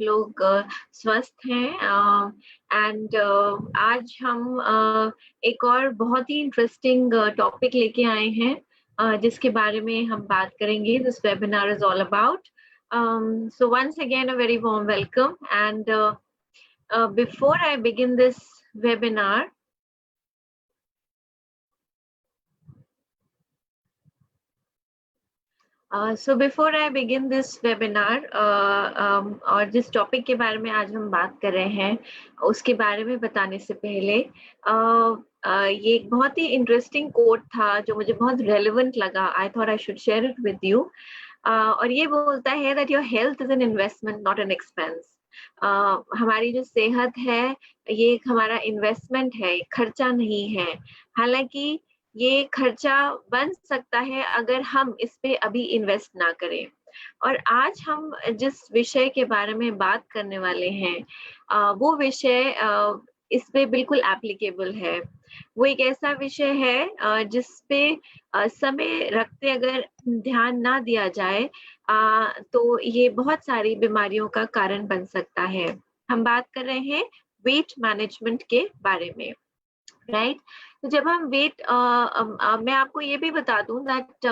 लोग स्वस्थ हैं एंड आज हम एक और बहुत ही इंटरेस्टिंग टॉपिक लेके आए हैं जिसके बारे में हम बात करेंगे. This webinar is all about so once again a very warm welcome and before I begin this webinar, so before I begin this webinar और जिस टॉपिक के बारे में आज हम बात कर रहे हैं उसके बारे में बताने से पहले ये एक बहुत ही इंटरेस्टिंग कोट था जो मुझे बहुत रेलेवेंट लगा. I thought I should share it with you. और ये बोलता है that your health is an investment not an expense. हमारी जो सेहत है ये एक हमारा इन्वेस्टमेंट है, खर्चा नहीं है. हालांकि ये खर्चा बन सकता है अगर हम इस पे अभी इन्वेस्ट ना करें. और आज हम जिस विषय के बारे में बात करने वाले हैं वो विषय इस पे बिल्कुल एप्लीकेबल है. वो एक ऐसा विषय है जिस पे समय रखते अगर ध्यान ना दिया जाए तो ये बहुत सारी बीमारियों का कारण बन सकता है. हम बात कर रहे हैं वेट मैनेजमेंट के बारे में, राइट. तो जब हम वेट मैं आपको ये भी बता दूं दैट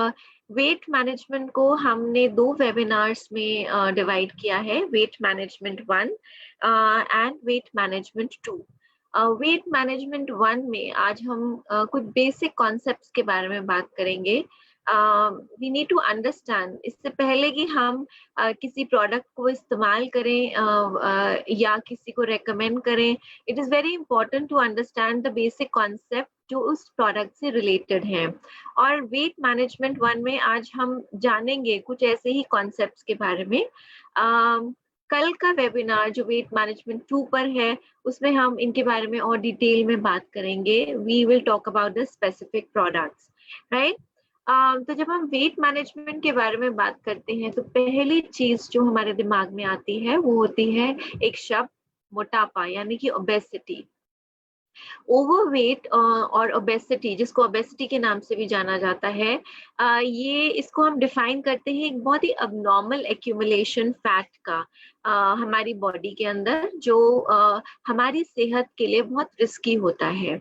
वेट मैनेजमेंट को हमने 2 वेबिनार्स में डिवाइड किया है, weight management 1 and weight management 2. Weight management 1 में आज हम कुछ बेसिक कॉन्सेप्ट्स के बारे में बात करेंगे. वी नीड टू अंडरस्टैंड, इससे पहले कि हम किसी प्रोडक्ट को इस्तेमाल करें या किसी को रेकमेंड करें, it is very important to understand the basic concept जो उस प्रोडक्ट से रिलेटेड हैं. और वेट मैनेजमेंट 1 में आज हम जानेंगे कुछ ऐसे ही कॉन्सेप्ट्स के बारे में. कल का वेबिनार जो वेट मैनेजमेंट 2 पर है उसमें हम इनके बारे में और डिटेल में बात करेंगे. We will talk about the specific products, right. तो जब हम वेट मैनेजमेंट के बारे में बात करते हैं तो पहली चीज जो हमारे दिमाग में आती है वो होती है एक शब्द, मोटापा, यानी कि ओबेसिटी. ओवरवेट और ओबेसिटी, जिसको ओबेसिटी के नाम से भी जाना जाता है, ये इसको हम डिफाइन करते हैं एक बहुत ही अबनॉर्मल एक्यूमुलेशन फैट का हमारी बॉडी के अंदर, जो हमारी सेहत के लिए बहुत रिस्की होता है.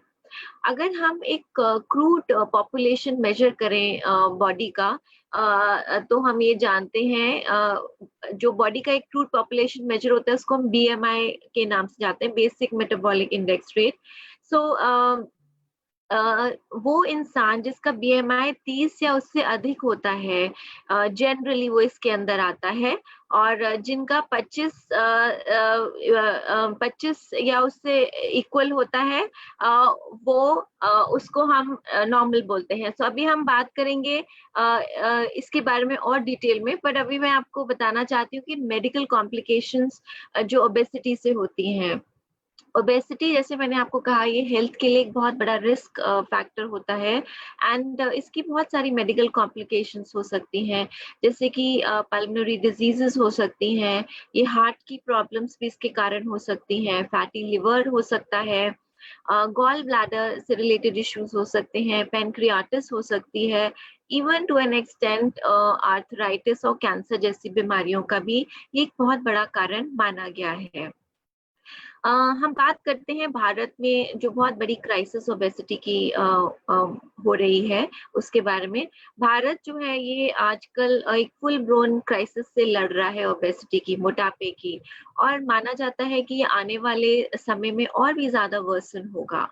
अगर हम एक क्रूड पॉपुलेशन मेजर करें बॉडी का, तो हम ये जानते हैं जो बॉडी का एक क्रूड पॉपुलेशन मेजर होता है उसको हम BMI के नाम से जानते हैं, बेसिक मेटाबॉलिक इंडेक्स रेट. सो वो इंसान जिसका BMI 30 या उससे अधिक होता है जनरली वो इसके अंदर आता है. और जिनका 25 या उससे इक्वल होता है वो उसको हम नॉर्मल बोलते हैं. सो अभी हम बात करेंगे इसके बारे में और डिटेल में, पर अभी मैं आपको बताना चाहती हूँ कि मेडिकल कॉम्प्लिकेशंस जो ओबेसिटी से होती हैं. ओबेसिटी, जैसे मैंने आपको कहा, ये हेल्थ के लिए एक बहुत बड़ा रिस्क फैक्टर होता है एंड इसकी बहुत सारी मेडिकल कॉम्प्लिकेशंस हो सकती हैं, जैसे कि पल्मोनरी डिजीजेस हो सकती हैं, ये हार्ट की प्रॉब्लम्स भी इसके कारण हो सकती हैं, फैटी लिवर हो सकता है, गॉल ब्लैडर से रिलेटेड इश्यूज हो सकते हैं, पेनक्रियाटिस हो सकती है, even to an extent arthritis और कैंसर जैसी बीमारियों का भी ये एक बहुत बड़ा कारण माना गया है. हम बात करते हैं भारत में जो बहुत बड़ी क्राइसिस ओबेसिटी की हो रही है उसके बारे में. भारत जो है ये आजकल एक फुल ब्लोन क्राइसिस से लड़ रहा है ओबेसिटी की, मोटापे की, और माना जाता है कि ये आने वाले समय में और भी ज्यादा वर्सन होगा.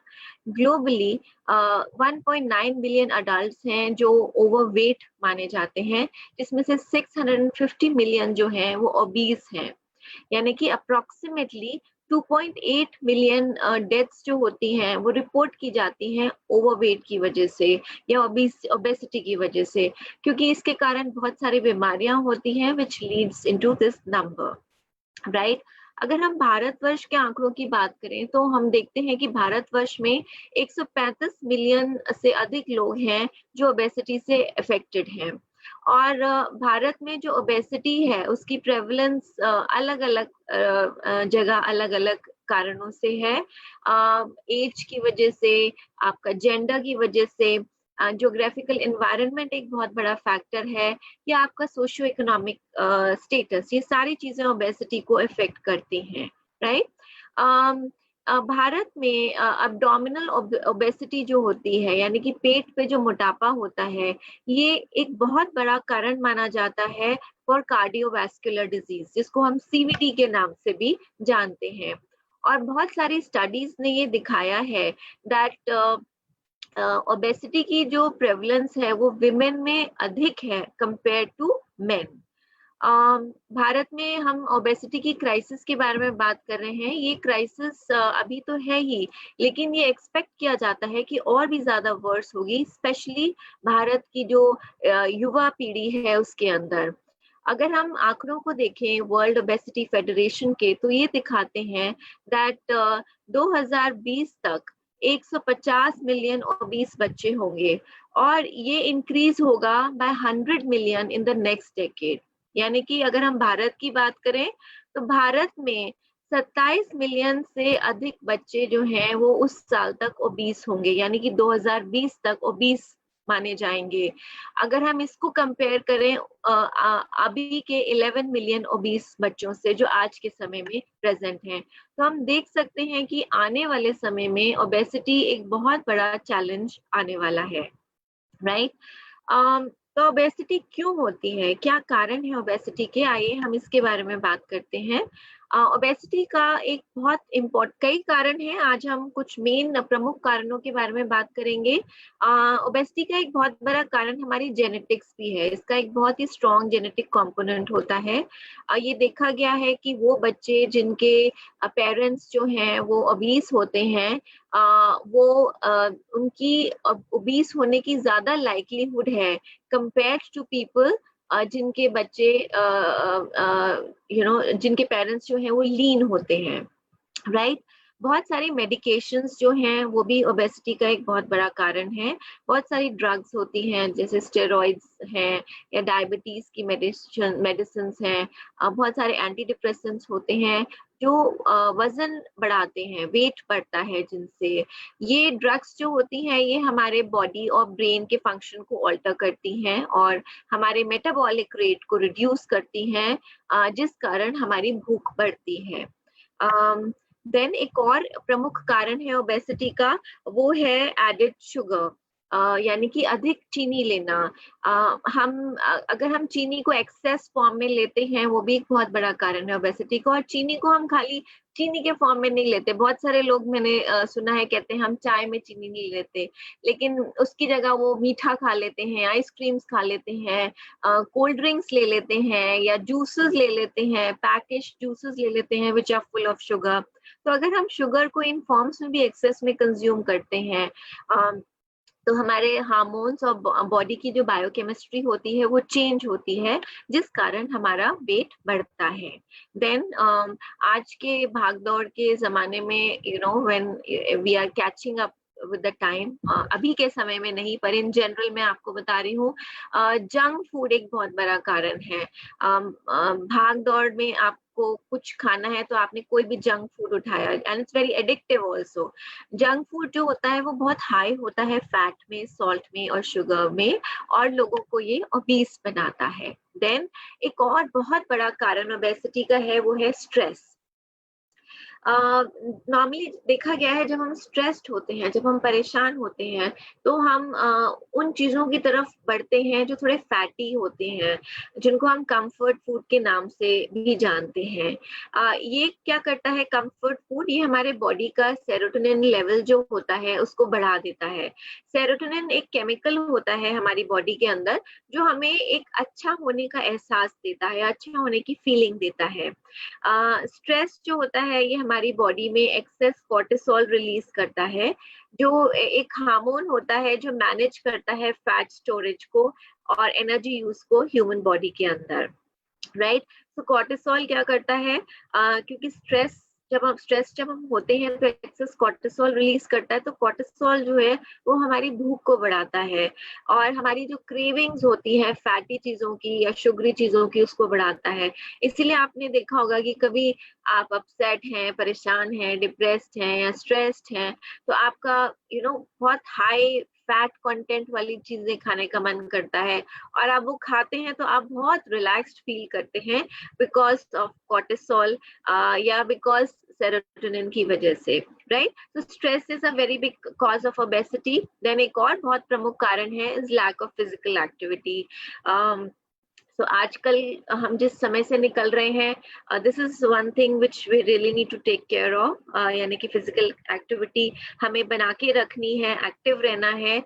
ग्लोबली 1.9 बिलियन अडल्ट हैं जो ओवरवेट माने जाते हैं, जिसमें से 650 मिलियन जो हैं वो ओबीस हैं. यानी कि अप्रोक्सीमेटली 2.8 मिलियन डेथ्स जो होती हैं वो रिपोर्ट की जाती हैं ओवरवेट की वजह से या ओबेसिटी की वजह से, क्योंकि इसके कारण बहुत सारी बीमारियां होती हैं which leads into this number, right. अगर हम भारतवर्ष के आंकड़ों की बात करें तो हम देखते हैं कि भारतवर्ष में 135 मिलियन से अधिक लोग हैं जो ओबेसिटी से अफेक्टेड हैं. और भारत में जो ओबेसिटी है उसकी प्रेवलेंस अलग अलग जगह अलग अलग कारणों से है. एज की वजह से, आपका जेंडर की वजह से, ज्योग्राफिकल एनवायरनमेंट एक बहुत बड़ा फैक्टर है, या आपका सोशियो इकोनॉमिक स्टेटस, ये सारी चीजें ओबेसिटी को इफेक्ट करती हैं, राइट। भारत में अब्डोमिनल ओबेसिटी जो होती है, यानी कि पेट पे जो मोटापा होता है, ये एक बहुत बड़ा कारण माना जाता है फॉर कार्डियोवैस्कुलर डिजीज, जिसको हम सीवीडी के नाम से भी जानते हैं। और बहुत सारी स्टडीज ने ये दिखाया है दैट ओबेसिटी की जो प्रेवलेंस है वो विमेन में अधिक है कंपेयर टू मेन। भारत में हम ओबेसिटी की क्राइसिस के बारे में बात कर रहे हैं। ये क्राइसिस अभी तो है ही, लेकिन ये एक्सपेक्ट किया जाता है कि और भी ज्यादा वर्स होगी, स्पेशली भारत की जो युवा पीढ़ी है उसके अंदर। अगर हम आंकड़ों को देखें वर्ल्ड ओबेसिटी फेडरेशन के, तो ये दिखाते हैं दैट 2020 तक 150 मिलियन ओबीस बच्चे होंगे, और ये इंक्रीज होगा by 100 million in the next decade. यानी कि अगर हम भारत की बात करें तो भारत में 27 मिलियन से अधिक बच्चे जो हैं वो उस साल तक ओबीस होंगे, यानी कि 2020 तक ओबीस माने जाएंगे। अगर हम इसको कंपेयर करें अभी के 11 मिलियन ओबीस बच्चों से जो आज के समय में प्रेजेंट हैं, तो हम देख सकते हैं कि आने वाले समय में ओबेसिटी एक बहुत बड़ा चैलेंज आने वाला है, राइट। तो ओबेसिटी क्यों होती है, क्या कारण है ओबेसिटी के, आइए हम इसके बारे में बात करते हैं। ओबेसिटी का एक बहुत कई कारण है, आज हम कुछ मेन प्रमुख कारणों के बारे में बात करेंगे। ओबेसिटी का एक बहुत बड़ा कारण हमारी जेनेटिक्स भी है, इसका एक बहुत ही स्ट्रॉन्ग जेनेटिक कंपोनेंट होता है। ये देखा गया है कि वो बच्चे जिनके पेरेंट्स जो हैं वो ओबीस होते हैं, वो उनकी ओबीस होने की ज्यादा लाइक्लीहुड है कंपेयर्ड टू पीपल जिनके बच्चे जिनके पेरेंट्स जो हैं वो लीन होते हैं, राइट। बहुत सारी मेडिकेशंस जो हैं वो भी ओबेसिटी का एक बहुत बड़ा कारण है। बहुत सारी ड्रग्स होती हैं जैसे स्टेरॉइड्स हैं, या डायबिटीज की मेडिसिन हैं, बहुत सारे एंटी डिप्रेसेंट्स होते हैं जो वजन बढ़ाते हैं, वेट बढ़ता है जिनसे। ये ड्रग्स जो होती हैं ये हमारे बॉडी और ब्रेन के फंक्शन को ऑल्टर करती हैं और हमारे मेटाबॉलिक रेट को रिड्यूस करती हैं, जिस कारण हमारी भूख बढ़ती है। देन एक और प्रमुख कारण है ओबेसिटी का, वो है एडेड शुगर, यानी कि अधिक चीनी लेना। अगर हम चीनी को एक्सेस फॉर्म में लेते हैं वो भी एक बहुत बड़ा कारण है ओबेसिटी को। और चीनी को हम खाली चीनी के फॉर्म में नहीं लेते, बहुत सारे लोग मैंने सुना है कहते हैं हम चाय में चीनी नहीं लेते, लेकिन उसकी जगह वो मीठा खा लेते हैं, आइसक्रीम्स खा लेते हैं, कोल्ड ड्रिंक्स ले लेते हैं, या जूसेस ले लेते हैं, पैकेज जूसेस ले लेते हैं which are full of sugar. तो अगर हम शुगर को इन फॉर्म्स में भी एक्सेस में कंज्यूम करते हैं, तो हमारे हार्मोन्स और बॉडी की जो बायोकेमिस्ट्री होती है वो चेंज होती है, जिस कारण हमारा वेट बढ़ता है। देन आज के भागदौड़ के जमाने में when we are catching up with the time, अभी के समय में नहीं पर इन जनरल मैं आपको बता रही हूँ, जंक फूड एक बहुत बड़ा कारण है। भाग दौड़ में आपको कुछ खाना है तो आपने कोई भी जंक फूड उठाया, and it's very addictive also. Junk food जो होता है वो बहुत हाई होता है फैट में, सॉल्ट में और शुगर में, और लोगों को ये ओबीस बनाता है। देन एक और बहुत बड़ा कारण ओबेसिटी का है वो है स्ट्रेस। नॉर्मली देखा गया है जब हम स्ट्रेस्ड होते हैं, जब हम परेशान होते हैं, तो हम उन चीजों की तरफ बढ़ते हैं जो थोड़े फैटी होते हैं, जिनको हम कंफर्ट फूड के नाम से भी जानते हैं। ये क्या करता है कंफर्ट फूड, ये हमारे बॉडी का सेरोटोनिन लेवल जो होता है उसको बढ़ा देता है। सेरोटोनिन एक केमिकल होता है हमारी बॉडी के अंदर जो हमें एक अच्छा होने का एहसास देता है, अच्छा होने की फीलिंग देता है। स्ट्रेस जो होता है ये हमारी बॉडी में एक्सेस कोर्टिसोल रिलीज करता है, जो एक हार्मोन होता है जो मैनेज करता है फैट स्टोरेज को और एनर्जी यूज को ह्यूमन बॉडी के अंदर, राइट। तो कोर्टिसोल क्या करता है, क्योंकि जब हम होते हैं तो एक्सेस कोर्टिसोल रिलीज करता है, तो कोर्टिसोल जो है वो हमारी भूख को बढ़ाता है और हमारी जो क्रेविंग्स होती है फैटी चीजों की या शुगरी चीजों की उसको बढ़ाता है। इसीलिए आपने देखा होगा कि कभी आप अपसेट हैं, परेशान हैं, डिप्रेस्ड हैं या स्ट्रेस्ड हैं, तो आपका बहुत हाई फैट कंटेंट वाली चीजें खाने का मन करता है, और आप वो खाते हैं तो आप बहुत रिलैक्स्ड फील करते हैं बिकॉज ऑफ कोर्टिसोल या बिकॉज सेरोटोनिन की वजह से, राइट? तो stress is a very big cause of obesity. Then एक और बहुत प्रमुख कारण है is lack of physical activity. तो आजकल हम जिस समय से निकल रहे हैं, this is one thing which we really need to take care of, यानी कि फिजिकल एक्टिविटी हमें बना के रखनी है, एक्टिव रहना है।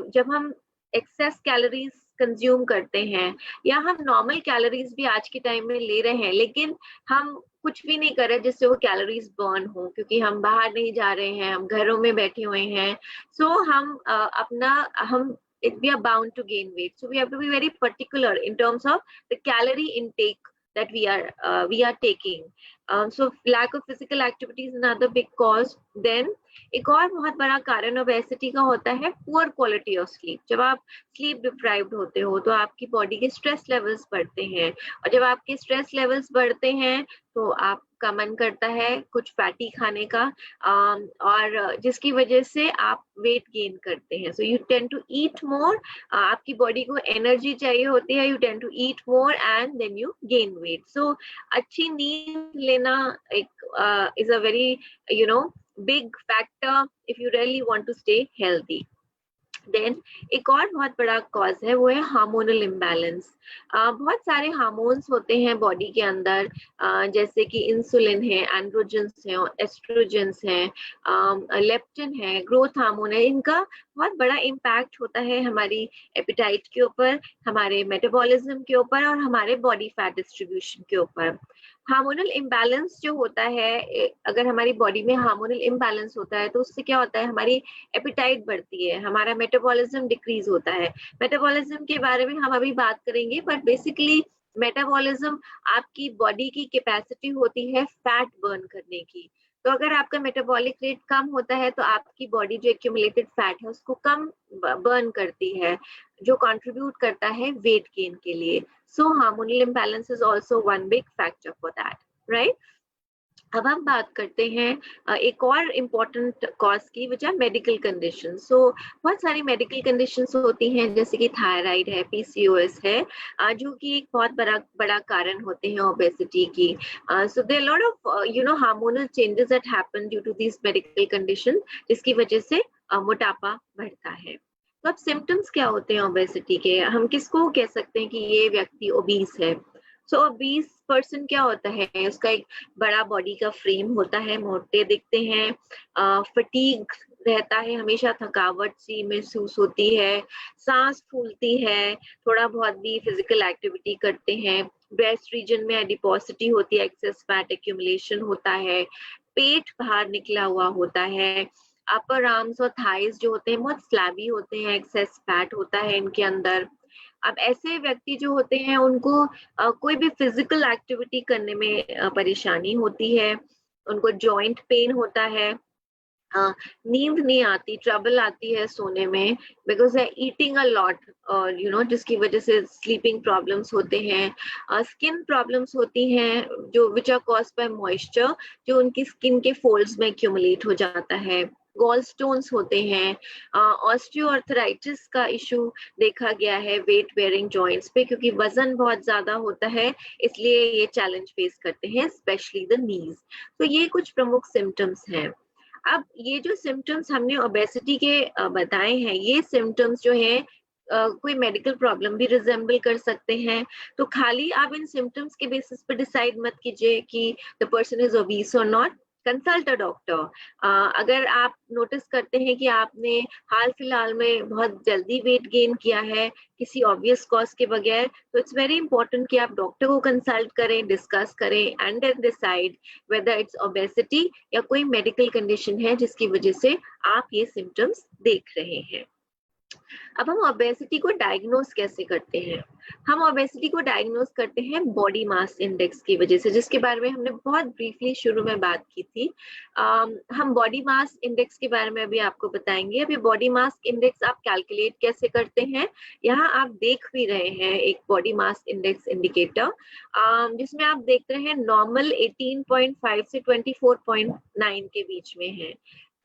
जब हम एक्सेस कैलोरीज कंज्यूम करते हैं या हम नॉर्मल कैलोरीज भी आज के टाइम में ले रहे हैं, लेकिन हम कुछ भी नहीं कर रहे जिससे वो कैलोरीज बर्न हो, क्योंकि हम बाहर नहीं जा रहे हैं, हम घरों में बैठे हुए हैं। सो हम we are bound to gain weight, so we have to be very particular in terms of the calorie intake that we are taking. So lack of physical activity is another big cause. Then एक और बहुत बड़ा कारण obesity का होता है poor quality of sleep. जब आप स्लीप डिप्राइव्ड होते हो तो आपकी बॉडी के स्ट्रेस लेवल्स बढ़ते हैं, और जब आपके स्ट्रेस लेवल्स बढ़ते हैं तो आपका मन करता है कुछ फैटी खाने का, और जिसकी वजह से आप वेट गेन करते हैं। So you tend to eat more, आपकी बॉडी को एनर्जी चाहिए होती है, you tend to eat more and then you gain weight. So अच्छी नींद लेना एक is a very big factor if you really want to stay healthy. Then एक और बहुत बड़ा कॉज है वो है हार्मोनल इम्बैलेंस। बहुत सारे हार्मोन्स होते हैं बॉडी के अंदर, जैसे कि इंसुलिन है, एंड्रोजेंस है, एस्ट्रोजेंस है, लेप्टिन है, ग्रोथ हार्मोन है। इनका बहुत बड़ा इम्पैक्ट होता है हमारी एपिटाइट के ऊपर, हमारे मेटाबॉलिज्म के ऊपर और हमारे बॉडी फैट डिस्ट्रीब्यूशन के ऊपर। हार्मोनल इम्बैलेंस जो होता है, अगर हमारी बॉडी में हार्मोनल इम्बैलेंस होता है तो उससे क्या होता है, हमारी एपिटाइट बढ़ती है, हमारा मेटाबॉलिज्म डिक्रीज होता है। मेटाबॉलिज्म के बारे में हम अभी बात करेंगे, बट बेसिकली मेटाबॉलिज्म आपकी बॉडी की कैपेसिटी होती है फैट बर्न करने की। तो अगर आपका मेटाबॉलिक रेट कम होता है तो आपकी बॉडी जो एक्यूमुलेटेड फैट है उसको कम बर्न करती है, जो कंट्रीब्यूट करता है वेट गेन के लिए। So hormonal imbalance is also one big factor for that, right? अब हम बात करते हैं एक और इम्पोर्टेंट कॉज की, विच आर मेडिकल कंडीशन। सो बहुत सारी मेडिकल कंडीशंस होती हैं, जैसे कि थायराइड है, पीसीओएस है, जो कि एक बहुत बड़ा कारण होते हैं ओबेसिटी की। So there are lot of hormonal changes that happen due to this medical condition, जिसकी वजह से मोटापा बढ़ता है। तो अब सिम्टम्स क्या होते हैं ओबेसिटी के? हम किसको कह सकते हैं कि ये व्यक्ति ओबीस है? सो ओबीस पर्सन क्या होता है, उसका एक बड़ा बॉडी का फ्रेम होता है, मोटे दिखते हैं, फटीग रहता है, हमेशा थकावट सी महसूस होती है, सांस फूलती है, थोड़ा बहुत भी फिजिकल एक्टिविटी करते हैं, ब्रेस्ट रीजन में एडिपोसिटी होती है, एक्सेस फैट एक्यूमुलेशन होता है, पेट बाहर निकला हुआ होता है, अपर आर्म्स और थाइज जो होते हैं बहुत फ्लैबी होते हैं, एक्सेस फैट होता है इनके अंदर। अब ऐसे व्यक्ति जो होते हैं उनको कोई भी फिजिकल एक्टिविटी करने में परेशानी होती है, उनको जॉइंट पेन होता है, नींद नहीं आती, ट्रबल आती है सोने में, because they eating a lot, और जिसकी वजह से स्लीपिंग प्रॉब्लम्स होते हैं, स्किन प्रॉब्लम्स होती हैं जो which are caused by moisture, जो उनकी स्किन के फोल्ड्स में एक्यूमुलेट हो जाता है, गॉल स्टोन्स होते हैं, ऑस्टियोआर्थराइटिस का इशू देखा गया है वेट बेयरिंग जॉइंट्स पे, क्योंकि वजन बहुत ज्यादा होता है, इसलिए ये चैलेंज फेस करते हैं, स्पेशली द नीज। तो ये कुछ प्रमुख सिम्टम्स हैं। अब ये जो सिम्टम्स हमने ओबेसिटी के बताए हैं, ये सिम्टम्स जो है कोई मेडिकल प्रॉब्लम भी रिजेंबल कर सकते हैं। तो खाली आप इन सिम्टम्स के बेसिस पर डिसाइड मत कीजिए कि द पर्सन इज ओबीस और नॉट, कंसल्ट अ डॉक्टर। अगर आप नोटिस करते हैं कि आपने हाल फिलहाल में बहुत जल्दी वेट गेन किया है किसी ऑब्वियस कॉज के बगैर, तो इट्स वेरी इंपॉर्टेंट कि आप डॉक्टर को कंसल्ट करें, डिस्कस करें and then decide whether it's obesity या कोई मेडिकल कंडीशन है जिसकी वजह से आप ये सिम्टम्स देख रहे हैं। अब हम ओबेसिटी को डायग्नोज कैसे करते हैं? हम ओबेसिटी को डायग्नोज करते हैं बॉडी मास इंडेक्स की वजह से, जिसके बारे में हमने बहुत ब्रीफली शुरू में बात की थी। हम बॉडी मास इंडेक्स के बारे में अभी आपको बताएंगे। अभी बॉडी मास इंडेक्स आप कैलकुलेट कैसे करते हैं, यहाँ आप देख भी रहे हैं एक बॉडी मास इंडेक्स इंडिकेटर, जिसमें आप देख रहे हैं नॉर्मल 18.5 से 24.9 के बीच में है।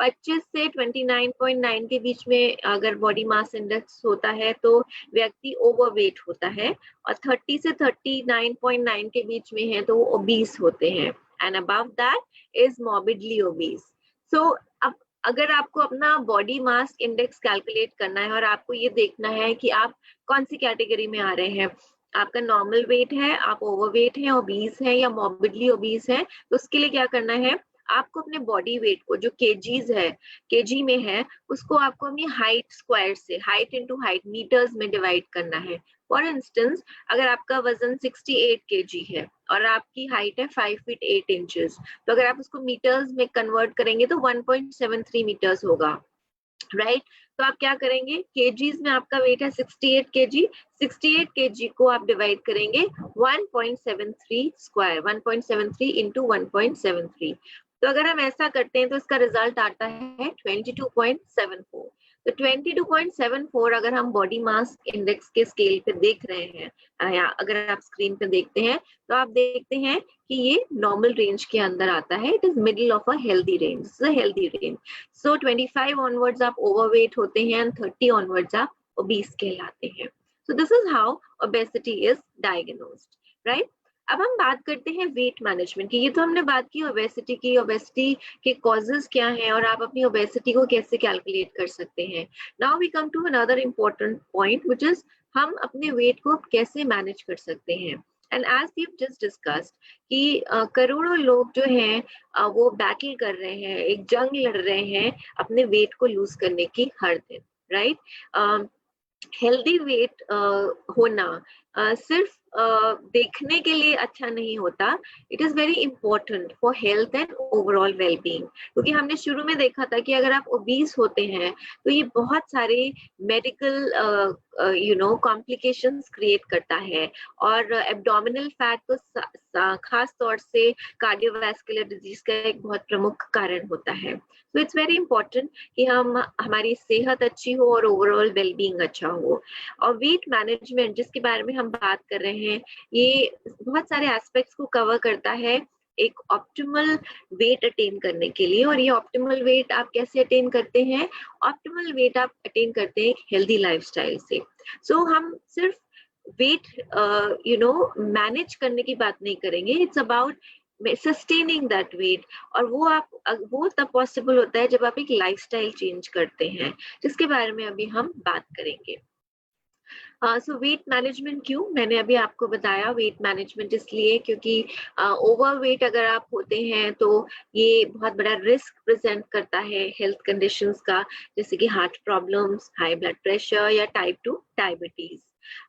25 से 29.9 के बीच में अगर बॉडी मास इंडेक्स होता है तो व्यक्ति ओवरवेट होता है, और 30 से 39.9 के बीच में है तो वो ओबीस होते हैं, and above that is morbidly obese. So अब अगर आपको अपना बॉडी मास इंडेक्स कैलकुलेट करना है और आपको ये देखना है कि आप कौन सी कैटेगरी में आ रहे हैं, आपका नॉर्मल वेट है, आप ओवरवेट है, ओबीस है या मॉर्बिडली ओबीस है, तो उसके लिए क्या करना है, आपको अपने बॉडी वेट को जो केजीज है, केजी में है, उसको आपको अपनी हाइट स्क्वायर से, हाइट इनटू हाइट मीटर्स में डिवाइड करना है। फॉर इंस्टेंस अगर आपका वजन 68 केजी है और आपकी हाइट है 5 फीट 8 इंचेस, तो अगर आप उसको मीटर्स में कन्वर्ट करेंगे तो 1.73 मीटर्स होगा, राइट। तो आप क्या करेंगे, केजीज में आपका वेट है 68 केजी, 68 केजी को आप डिवाइड करेंगे 1.73 स्क्वायर, 1.73 इंटू 1.73। तो अगर हम ऐसा करते हैं तो इसका रिजल्ट आता है 22.74। तो 22.74 अगर हम बॉडी मास इंडेक्स के स्केल पे देख रहे हैं, या अगर आप स्क्रीन पे देखते हैं तो आप देखते हैं कि ये नॉर्मल रेंज के अंदर आता है, it is middle of a healthy range, healthy range. So 25 onwards आप ओवरवेट होते हैं एंड 30 ऑनवर्ड्स आप ओबीस कहलाते हैं। So this is how obesity is diagnosed, right. अब हम बात करते हैं वेट मैनेजमेंट की। ये तो हमने बात की ओबेसिटी की, ओबेसिटी के कॉजेज क्या हैं और आप अपनी ओबेसिटी को कैसे कैलकुलेट कर सकते हैं। Now we come to another important point which is हम अपने वेट को कैसे मैनेज कर सकते हैं। And as we just discussed कि करोड़ों लोग जो हैं वो बैटल कर रहे हैं, एक जंग लड़ रहे हैं अपने वेट को लूज करने की हर दिन, राइट। हेल्दी वेट होना सिर्फ देखने के लिए अच्छा नहीं होता, it is very important for health and overall wellbeing. क्योंकि हमने शुरू में देखा था कि अगर आप ओबीस होते हैं तो ये बहुत सारे मेडिकल कॉम्प्लिकेशंस क्रिएट करता है, और एब्डोमिनल फैट तो खास तौर से कार्डियोवैस्कुलर डिजीज का एक बहुत प्रमुख कारण होता है। तो इट्स वेरी इंपॉर्टेंट कि हमारी सेहत अच्छी हो और ओवरऑल वेलबींग अच्छा हो। और वेट मैनेजमेंट जिसके बारे में हम बात कर रहे हैं, ये बहुत सारे एस्पेक्ट्स को कवर करता है एक ऑप्टिमल वेट अटेन करने के लिए। और ये ऑप्टिमल वेट आप कैसे अटेन करते हैं, ऑप्टिमल वेट आप अटेन करते हैं हेल्दी लाइफस्टाइल से। सो हम सिर्फ वेट मैनेज करने की बात नहीं करेंगे, it's about sustaining that weight. और वो तब पॉसिबल होता है जब आप एक लाइफस्टाइल चेंज करते हैं, जिसके बारे में अभी हम बात करेंगे। सो वेट मैनेजमेंट क्यों, मैंने अभी आपको बताया वेट मैनेजमेंट इसलिए क्योंकि ओवरवेट अगर आप होते हैं तो ये बहुत बड़ा रिस्क प्रेजेंट करता है हेल्थ कंडीशंस का, जैसे कि heart problems, high blood pressure या टाइप 2 डायबिटीज।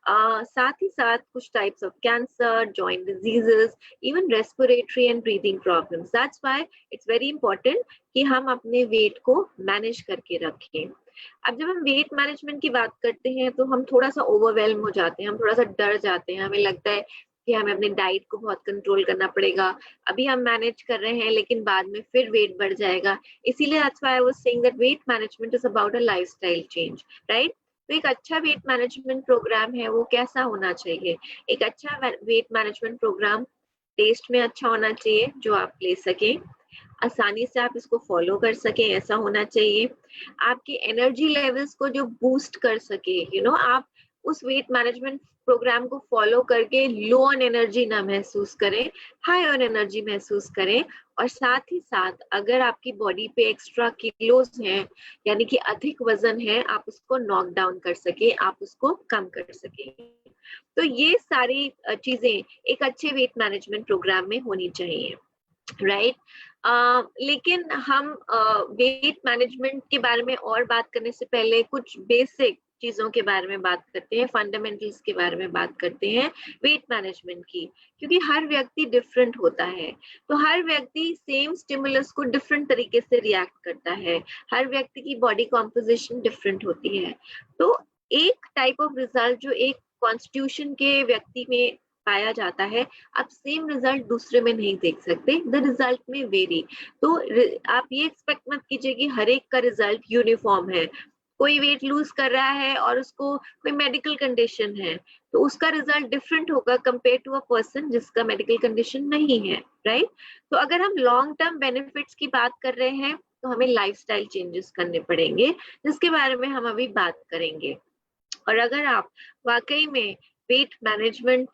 साथ ही साथ कुछ types of cancer, joint diseases, even respiratory and breathing problems. That's why it's very important कि हम अपने वेट को मैनेज करके रखें। अब जब हम वेट मैनेजमेंट की बात करते हैं तो हम थोड़ा सा ओवरवेल्म हो जाते हैं, हम थोड़ा सा डर जाते हैं, हमें लगता है कि हमें अपनी डाइट को बहुत कंट्रोल करना पड़ेगा, अभी हम मैनेज कर रहे हैं लेकिन बाद में फिर वेट बढ़ जाएगा। इसीलिए that's why I was saying that weight management is about a lifestyle change, right. तो एक अच्छा वेट मैनेजमेंट प्रोग्राम है वो कैसा होना चाहिए, एक अच्छा वेट मैनेजमेंट प्रोग्राम टेस्ट में अच्छा होना चाहिए जो आप ले सकें, आसानी से आप इसको फॉलो कर सके, ऐसा होना चाहिए। आपके एनर्जी लेवल्स को जो बूस्ट कर सके, आप उस वेट मैनेजमेंट प्रोग्राम को फॉलो करके लो ऑन एनर्जी ना महसूस करें, हाई ऑन एनर्जी महसूस करें। और साथ ही साथ अगर आपकी बॉडी पे एक्स्ट्रा किलोज हैं, यानी कि अधिक वजन है, आप उसको नॉक डाउन कर सके, आप उसको कम कर सके। तो ये सारी चीजें एक अच्छे वेट मैनेजमेंट प्रोग्राम में होनी चाहिए, राइट। लेकिन हम वेट मैनेजमेंट के बारे में और बात करने से पहले कुछ बेसिक चीजों के बारे में बात करते हैं, फंडामेंटल्स के बारे में बात करते हैं वेट मैनेजमेंट की, क्योंकि हर व्यक्ति डिफरेंट होता है। तो हर व्यक्ति सेम स्टिमुलस को डिफरेंट तरीके से रिएक्ट करता है, हर व्यक्ति की बॉडी कॉम्पोजिशन डिफरेंट होती है। तो एक टाइप ऑफ रिजल्ट जो एक कॉन्स्टिट्यूशन के व्यक्ति में पाया जाता है, आप सेम रिजल्ट दूसरे में नहीं देख सकते, द रिजल्ट में वेरी। तो आप ये एक्सपेक्ट मत कीजिए कि हर एक का रिजल्ट यूनिफॉर्म है। कोई वेट लूज कर रहा है और उसको कोई मेडिकल कंडीशन है तो उसका रिजल्ट डिफरेंट होगा कंपेयर टू अ पर्सन जिसका मेडिकल कंडीशन नहीं है, राइट। तो अगर हम लॉन्ग टर्म बेनिफिट्स की बात कर रहे हैं तो हमें लाइफस्टाइल चेंजेस करने पड़ेंगे, जिसके बारे में हम अभी बात करेंगे। और अगर आप वाकई में वेट मैनेजमेंट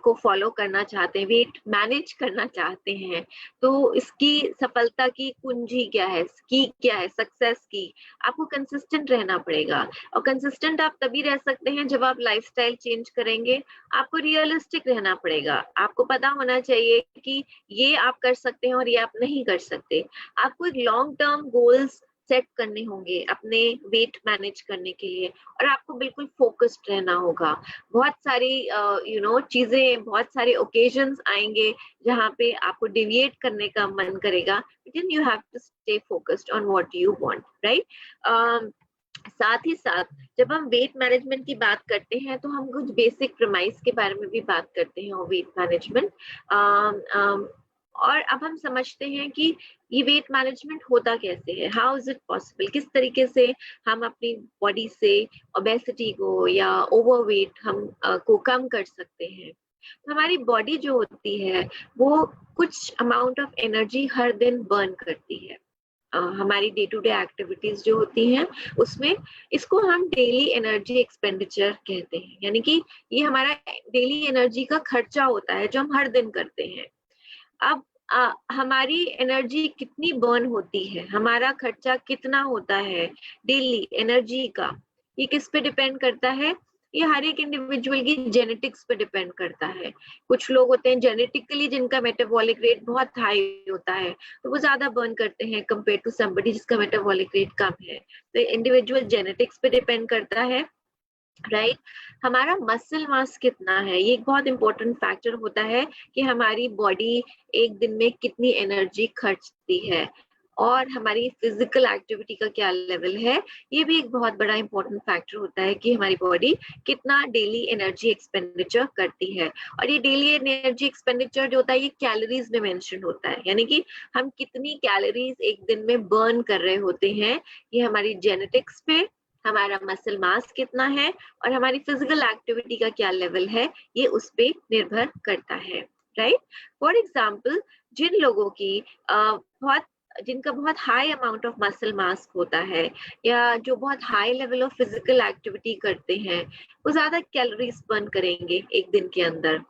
को फॉलो करना चाहते हैं, वेट मैनेज करना चाहते हैं, तो इसकी सफलता की कुंजी क्या है, की क्या है सक्सेस की? आपको कंसिस्टेंट रहना पड़ेगा, और कंसिस्टेंट आप तभी रह सकते हैं जब आप लाइफस्टाइल चेंज करेंगे। आपको रियलिस्टिक रहना पड़ेगा, आपको पता होना चाहिए कि ये आप कर सकते हैं और ये आप नहीं कर सकते। आपको एक लॉन्ग टर्म गोल्स सेट करने होंगे अपने वेट मैनेज करने के लिए, और आपको बिल्कुल फोकस्ड रहना होगा। बहुत सारी चीजें, बहुत सारे ओकेजन्स आएंगे जहाँ पे आपको डिविएट करने का मन करेगा, लेकिन you have to stay focused on what you want, right? साथ ही साथ जब हम वेट मैनेजमेंट की बात करते हैं तो हम कुछ बेसिक प्रेमाइस के बारे में भी बात करते हैं, और वेट मैनेजमेंट और अब हम समझते हैं कि ये वेट मैनेजमेंट होता कैसे है, हाउ इज इट पॉसिबल, किस तरीके से हम अपनी बॉडी से ओबेसिटी को या ओवरवेट हम को कम कर सकते हैं। तो हमारी बॉडी जो होती है वो कुछ अमाउंट ऑफ एनर्जी हर दिन बर्न करती है। हमारी डे टू डे एक्टिविटीज जो होती हैं उसमें, इसको हम डेली एनर्जी एक्सपेंडिचर कहते हैं, यानी कि ये हमारा डेली एनर्जी का खर्चा होता है जो हम हर दिन करते हैं। अब हमारी एनर्जी कितनी बर्न होती है, हमारा खर्चा कितना होता है डेली एनर्जी का, ये किस पे डिपेंड करता है? ये हर एक इंडिविजुअल की जेनेटिक्स पे डिपेंड करता है। कुछ लोग होते हैं जेनेटिकली जिनका मेटाबॉलिक रेट बहुत हाई होता है, तो वो ज्यादा बर्न करते हैं कंपेयर टू समबडी जिसका मेटाबॉलिक रेट कम है। तो इंडिविजुअल जेनेटिक्स पे डिपेंड करता है, राइट? हमारा मसल मास कितना है, ये एक बहुत इंपॉर्टेंट फैक्टर होता है कि हमारी बॉडी एक दिन में कितनी एनर्जी खर्चती है, और हमारी फिजिकल एक्टिविटी का क्या लेवल है, ये भी एक बहुत बड़ा इंपॉर्टेंट फैक्टर होता है कि हमारी बॉडी कितना डेली एनर्जी एक्सपेंडिचर करती है। और ये डेली एनर्जी एक्सपेंडिचर जो होता है ये कैलोरीज में मेंशन होता है, यानी कि हम कितनी कैलोरीज एक दिन में बर्न कर रहे होते हैं। ये हमारी जेनेटिक्स पे, हमारा मसल मास कितना है और हमारी फिजिकल एक्टिविटी का क्या लेवल है, ये उस पे निर्भर करता है, राइट? फॉर एग्जाम्पल, जिन लोगों की जिनका बहुत high amount of muscle mass होता है, या जो बहुत high level of physical activity करते हैं, वो ज्यादा कैलोरीज बर्न करेंगे एक दिन के अंदर,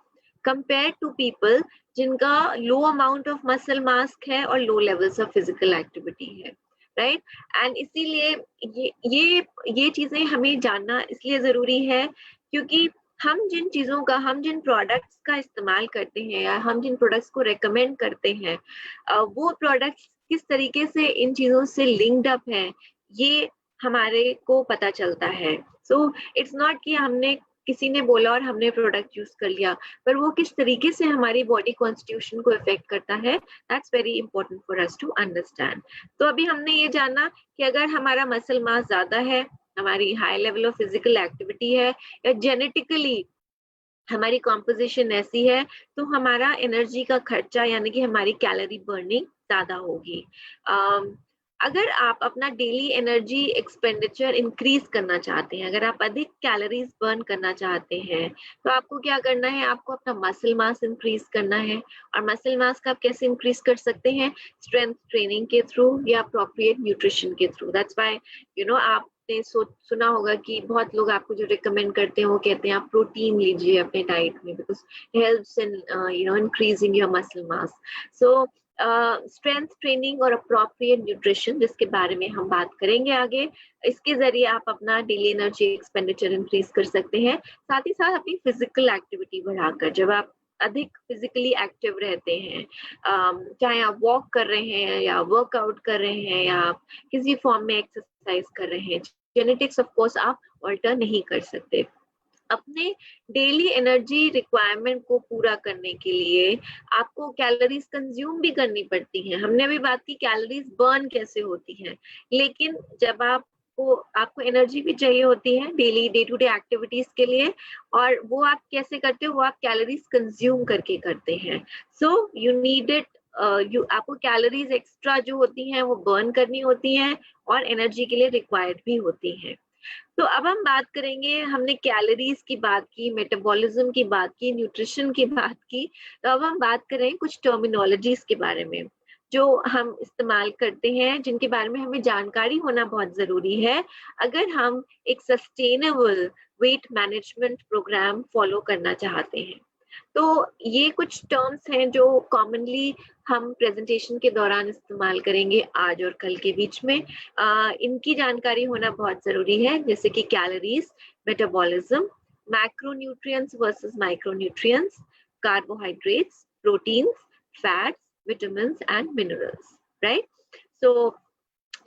कंपेयर टू पीपल जिनका लो अमाउंट ऑफ मसल मास है और low levels of physical activity है, राइट? एंड इसीलिए ये चीजें हमें जानना इसलिए जरूरी है, क्योंकि हम जिन प्रोडक्ट्स का इस्तेमाल करते हैं या हम जिन प्रोडक्ट्स को रेकमेंड करते हैं, वो प्रोडक्ट्स किस तरीके से इन चीजों से लिंक्ड अप है, ये हमारे को पता चलता है। सो इट्स नॉट कि हमने किसी ने बोला और हमने प्रोडक्ट यूज कर लिया, पर वो किस तरीके से हमारी बॉडी कॉन्स्टिट्यूशन को इफेक्ट करता है, that's very important for us to understand. तो अभी हमने ये जाना कि अगर हमारा मसल मास ज्यादा है, हमारी high level of physical activity है, या जेनेटिकली हमारी कॉम्पोजिशन ऐसी है, तो हमारा एनर्जी का खर्चा यानी कि हमारी कैलोरी बर्निंग ज्यादा होगी। अगर आप अपना डेली एनर्जी एक्सपेंडिचर इंक्रीज करना चाहते हैं, अगर आप अधिक कैलोरीज बर्न करना चाहते हैं, तो आपको क्या करना है? आपको अपना मसल मास इंक्रीज करना है। और मसल मास का आप कैसे इंक्रीज कर सकते हैं? स्ट्रेंथ ट्रेनिंग के थ्रू या अप्रोप्रिएट न्यूट्रिशन के थ्रू। दैट्स व्हाई आपने सुना होगा कि बहुत लोग आपको जो रिकमेंड करते हैं वो कहते हैं आप प्रोटीन लीजिए अपने डाइट में, because helps in increasing your muscle mass. So strength training और अप्रोप्रिएट न्यूट्रिशन, जिसके बारे में हम बात करेंगे आगे, इसके जरिए आप अपना डेली एनर्जी एक्सपेंडिचर इंक्रीज कर सकते हैं। साथ ही साथ अपनी फिजिकल एक्टिविटी बढ़ाकर, जब आप अधिक फिजिकली एक्टिव रहते हैं, चाहे आप वॉक कर रहे हैं या वर्कआउट कर रहे हैं या आप किसी फॉर्म में एक्सरसाइज कर रहे हैं, जेनेटिक्स ऑफ कोर्स आप ऑल्टर नहीं कर सकते। अपने डेली एनर्जी रिक्वायरमेंट को पूरा करने के लिए आपको कैलोरीज कंज्यूम भी करनी पड़ती हैं। हमने अभी बात की कैलोरीज बर्न कैसे होती हैं, लेकिन जब आपको एनर्जी भी चाहिए होती है daily day to day activities के लिए, और वो आप कैसे करते हो? वो आप कैलोरीज कंज्यूम करके करते हैं। सो यू नीड इट, आपको कैलोरीज एक्स्ट्रा जो होती हैं वो बर्न करनी होती हैं, और एनर्जी के लिए रिक्वायर्ड भी होती हैं। तो अब हम बात करेंगे, हमने कैलोरीज की बात की, मेटाबॉलिज्म की बात की, न्यूट्रिशन की बात की, तो अब हम बात करें कुछ टर्मिनोलॉजीज के बारे में। जो हम इस्तेमाल करते हैं, जिनके बारे में हमें जानकारी होना बहुत ज़रूरी है, अगर हम एक sustainable weight management programme follow करना चाहते हैं। तो ये कुछ टर्म्स हैं जो कॉमनली हम प्रेजेंटेशन के दौरान इस्तेमाल करेंगे आज और कल के बीच में। इनकी जानकारी होना बहुत ज़रूरी है, जैसे कि calories, metabolism, macronutrients versus micronutrients, carbohydrates, proteins, fats, vitamins and minerals, right? So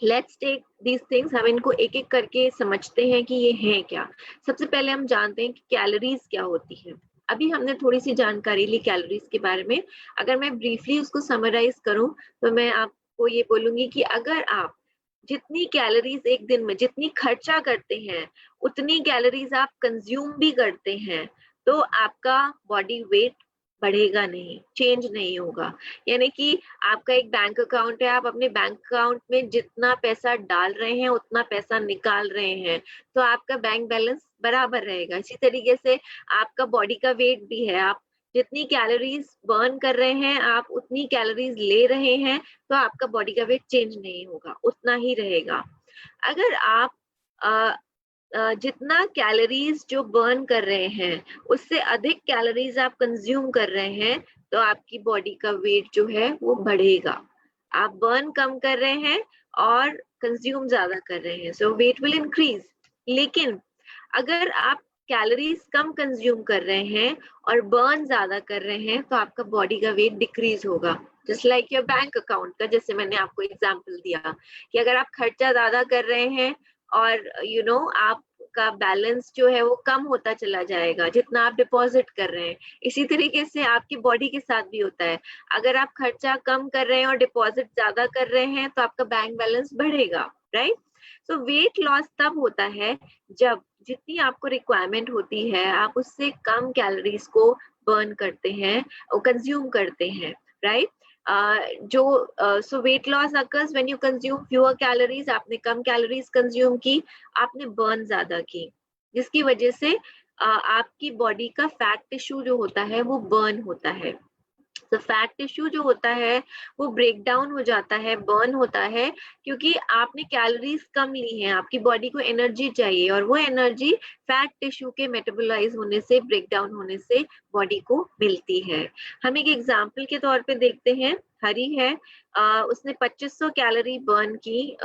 let's take these things, हम इनको एक एक करके समझते हैं कि ये हैं क्या। सबसे पहले हम जानते हैं कि कैलोरीज क्या होती है। अभी हमने थोड़ी सी जानकारी ली कैलोरीज के बारे में। अगर मैं ब्रीफली उसको समराइज करूं तो मैं आपको ये बोलूंगी कि अगर आप जितनी कैलोरीज एक दिन में जितनी खर्चा करते हैं उतनी कैलोरीज आप कंज्यूम भी करते हैं, तो आपका बॉडी वेट बढ़ेगा नहीं, चेंज नहीं होगा। यानी कि आपका एक बैंक अकाउंट है, आप अपने बैंक अकाउंट में जितना पैसा डाल रहे हैं उतना पैसा निकाल रहे हैं, तो आपका बैंक बैलेंस बराबर रहेगा। इसी तरीके से आपका बॉडी का वेट भी है, आप जितनी कैलोरीज बर्न कर रहे हैं आप उतनी कैलोरीज ले रहे हैं, तो आपका बॉडी का वेट चेंज नहीं होगा, उतना ही रहेगा। अगर आप जितना कैलोरीज जो बर्न कर रहे हैं उससे अधिक कैलोरीज आप कंज्यूम कर रहे हैं, तो आपकी बॉडी का वेट जो है वो बढ़ेगा। आप बर्न कम कर रहे हैं और कंज्यूम ज्यादा कर रहे हैं, सो वेट विल इंक्रीज। लेकिन अगर आप कैलोरीज कम कंज्यूम कर रहे हैं और बर्न ज्यादा कर रहे हैं, तो आपका बॉडी का वेट डिक्रीज होगा। Just like your bank account का, जैसे मैंने आपको एग्जांपल दिया कि अगर आप खर्चा ज्यादा कर रहे हैं और आपका बैलेंस जो है वो कम होता चला जाएगा जितना आप डिपॉजिट कर रहे हैं। इसी तरीके से आपकी बॉडी के साथ भी होता है, अगर आप खर्चा कम कर रहे हैं और डिपॉजिट ज्यादा कर रहे हैं तो आपका बैंक बैलेंस बढ़ेगा, राइट? सो वेट लॉस तब होता है जब जितनी आपको रिक्वायरमेंट होती है आप उससे कम कैलोरीज को बर्न करते हैं और कंज्यूम करते हैं, right? So weight loss occurs when you consume fewer calories. आपने कम कैलोरीज कंज्यूम की, आपने बर्न ज्यादा की, जिसकी वजह से आपकी बॉडी का फैट टिश्यू जो होता है वो बर्न होता है। तो फैट टिश्यू जो होता है वो ब्रेक डाउन हो जाता है, बर्न होता है, क्योंकि आपने कैलोरीज कम ली हैं, आपकी बॉडी को एनर्जी चाहिए और वो एनर्जी फैट टिश्यू के मेटाबोलाइज होने से, ब्रेक डाउन होने से बॉडी को मिलती है। हम एक एग्जांपल के तौर पे देखते हैं, हरी है, उसने 2500 कैलोरी बर्न की,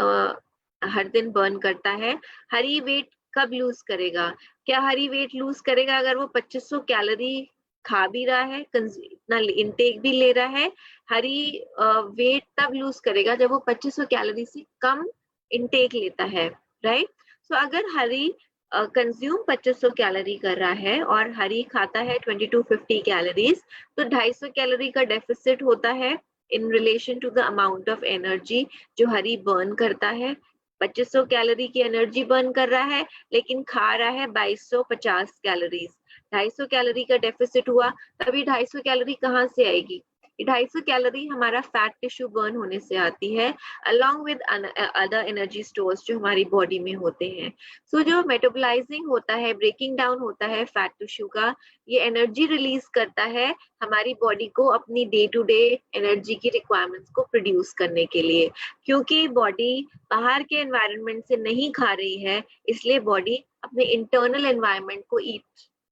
हर दिन बर्न करता है। हरी वेट कब लूज करेगा? क्या हरी वेट लूज करेगा अगर वो 2500 कैलोरी खा भी रहा है, इतना इनटेक भी ले रहा है? हरी वेट तब लूज करेगा जब वो 2500 कैलोरी से कम इनटेक लेता है, राइट? सो अगर हरी कंज्यूम 2500 कैलोरी कर रहा है और हरी खाता है 2250 कैलोरीज, तो 250 कैलोरी का डेफिसिट होता है in relation to the amount of energy जो हरी बर्न करता है। 2500 कैलोरी की एनर्जी बर्न कर रहा है लेकिन खा रहा है 2250 कैलोरीज, 250 कैलोरी का डेफिसिट हुआ। तभी 250 कैलोरी कहाँ से आएगी? 250 कैलोरी हमारा फैट टिश्यू बर्न होने से आती है, along with other energy stores जो हमारी बॉडी में होते हैं। सो जो मेटाबोलाइजिंग होता है, ब्रेकिंग डाउन होता है फैट टिश्यू का, ये एनर्जी रिलीज करता है हमारी बॉडी को अपनी डे टू डे एनर्जी की रिक्वायरमेंट्स को प्रोड्यूस करने के लिए। क्योंकि बॉडी बाहर के एनवायरनमेंट से नहीं खा रही है, इसलिए बॉडी अपने इंटरनल एनवायरनमेंट को